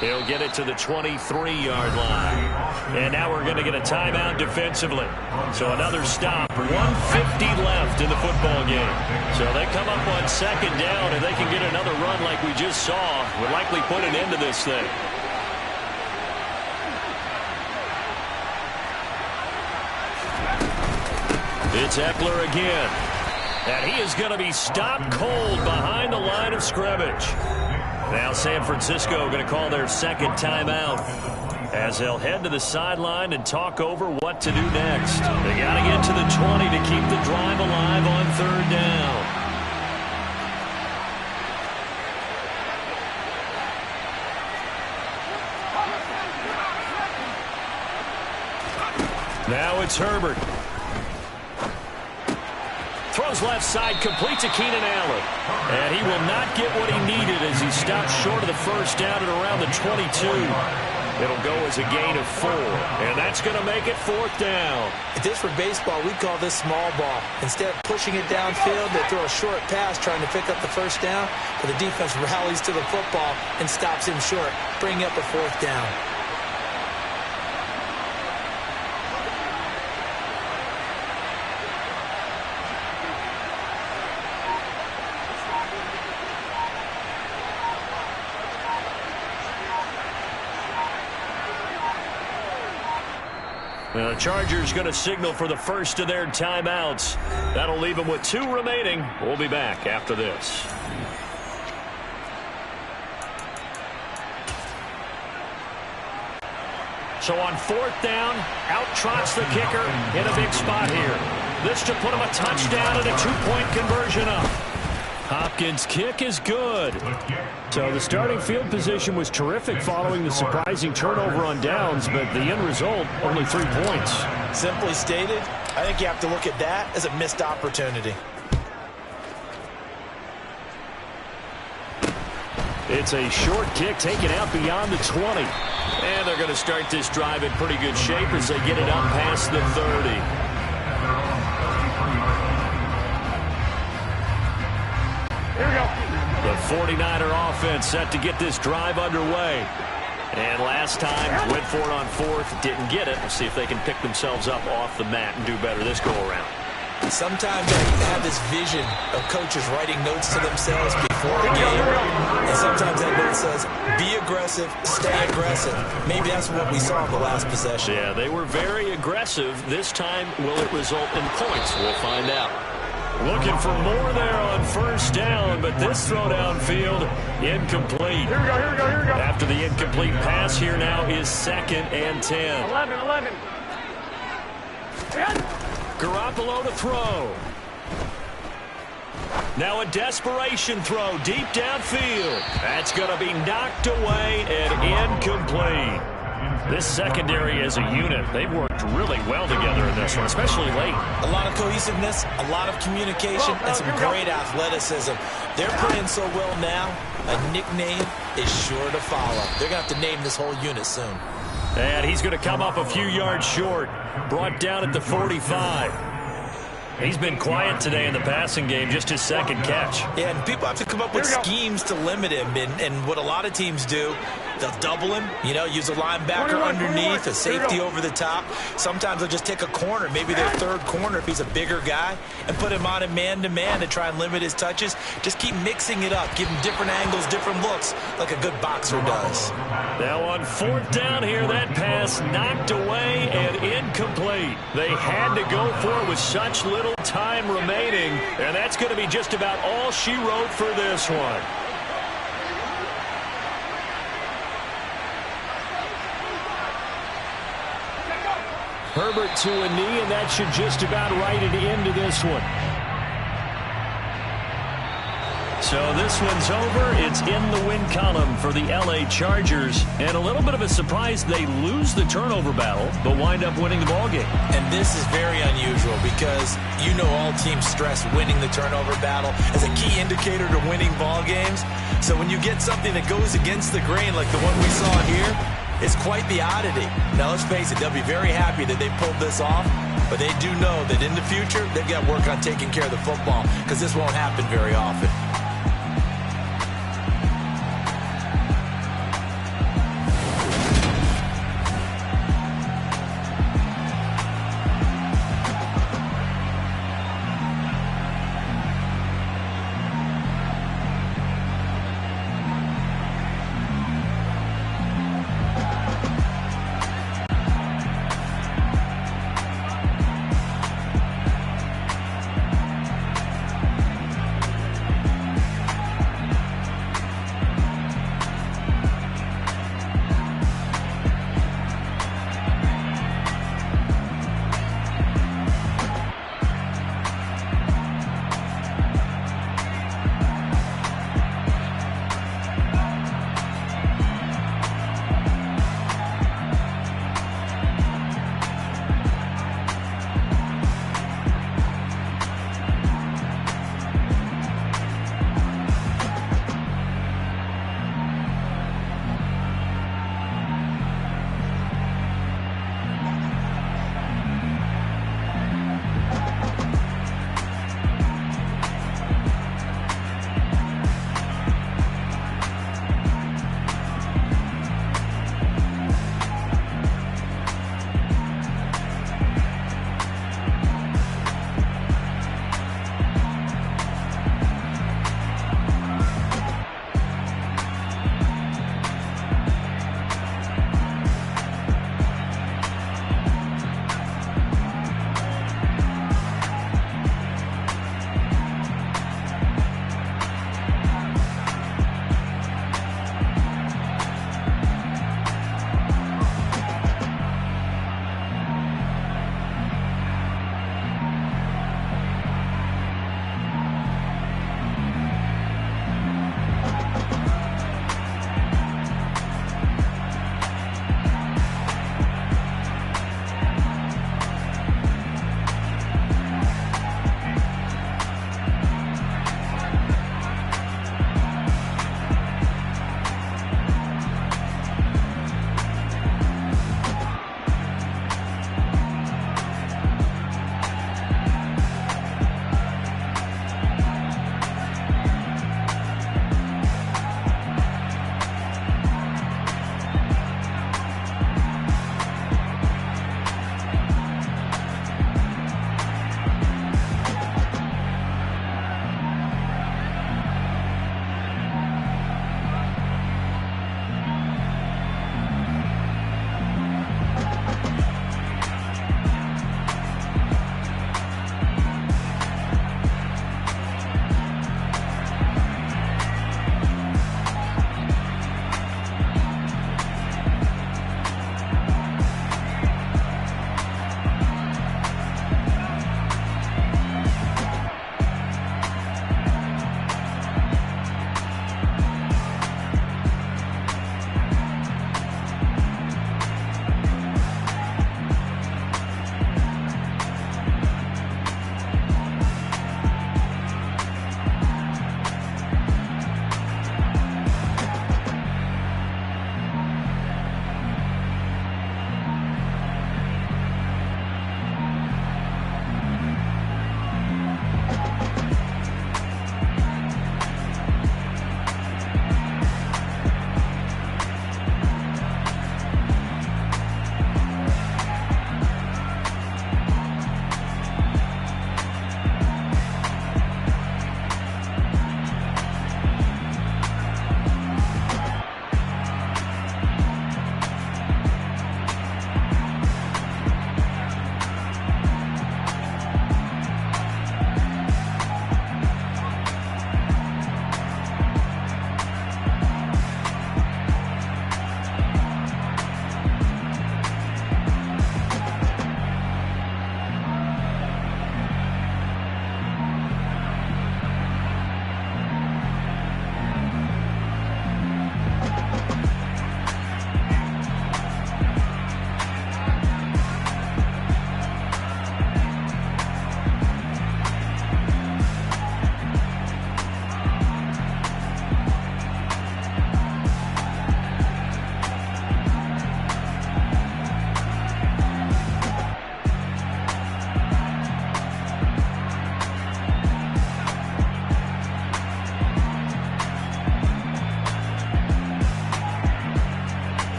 He'll get it to the 23-yard line. And now we're going to get a timeout defensively. So another stop. 1:50 left in the football game. So they come up on 2nd down, and they can get another run like we just saw. Would likely put an end to this thing. It's Eckler again. And he is going to be stopped cold behind the line of scrimmage. Now San Francisco going to call their 2nd timeout as they'll head to the sideline and talk over what to do next. They got to get to the 20 to keep the drive alive on 3rd down. Now it's Herbert. Throws left side, completes to Keenan Allen. And he will not get what he needed as he stopped short of the 1st down at around the 22. It'll go as a gain of 4. And that's going to make it 4th down. If this were baseball, we'd call this small ball. Instead of pushing it downfield, they throw a short pass trying to pick up the 1st down. But the defense rallies to the football and stops him short, bringing up a 4th down. The Chargers going to signal for the 1st of their timeouts. That'll leave them with 2 remaining. We'll be back after this. So on 4th down, out trots the kicker in a big spot here. This to put him a touchdown and a 2-point conversion up. Hopkins' kick is good. So the starting field position was terrific following the surprising turnover on downs, but the end result, only 3 points. Simply stated, I think you have to look at that as a missed opportunity. It's a short kick taken out beyond the 20. And they're going to start this drive in pretty good shape as they get it up past the 30. Here we go. The 49er offense set to get this drive underway. And last time, went for it on 4th, didn't get it. We'll see if they can pick themselves up off the mat and do better this go-around. Sometimes I have this vision of coaches writing notes to themselves before a game. And sometimes that note says, be aggressive, stay aggressive. Maybe that's what we saw in the last possession. Yeah, they were very aggressive. This time, will it result in points? We'll find out. Looking for more there on 1st down, but this throw downfield, incomplete. Here we go, here we go, here we go. After the incomplete pass, here now is 2nd and 10. 11. Garoppolo to throw. Now a desperation throw deep downfield. That's going to be knocked away and incomplete. This secondary as a unit, they've worked really well together in this one, especially late. A lot of cohesiveness, a lot of communication, and some great athleticism. They're playing so well now, a nickname is sure to follow. They're going to have to name this whole unit soon. And he's going to come up a few yards short, brought down at the 45. He's been quiet today in the passing game, just his 2nd catch. Yeah, and people have to come up with schemes to limit him. And what a lot of teams do, they'll double him, use a linebacker underneath, a safety over the top. Sometimes they'll just take a corner, maybe their 3rd corner if he's a bigger guy, and put him on a man-to-man to try and limit his touches. Just keep mixing it up, give him different angles, different looks, like a good boxer does. Now on 4th down here, that pass knocked away and incomplete. They had to go for it with such little time remaining, and that's going to be just about all she wrote for this one. Herbert to a knee, and that should just about write it into this one. So this one's over. It's in the win column for the L.A. Chargers. And a little bit of a surprise, they lose the turnover battle, but wind up winning the ballgame. And this is very unusual because you know all teams stress winning the turnover battle as a key indicator to winning ball games. So when you get something that goes against the grain like the one we saw here, it's quite the oddity. Now, let's face it, they'll be very happy that they pulled this off, but they do know that in the future, they've got to work on taking care of the football because this won't happen very often.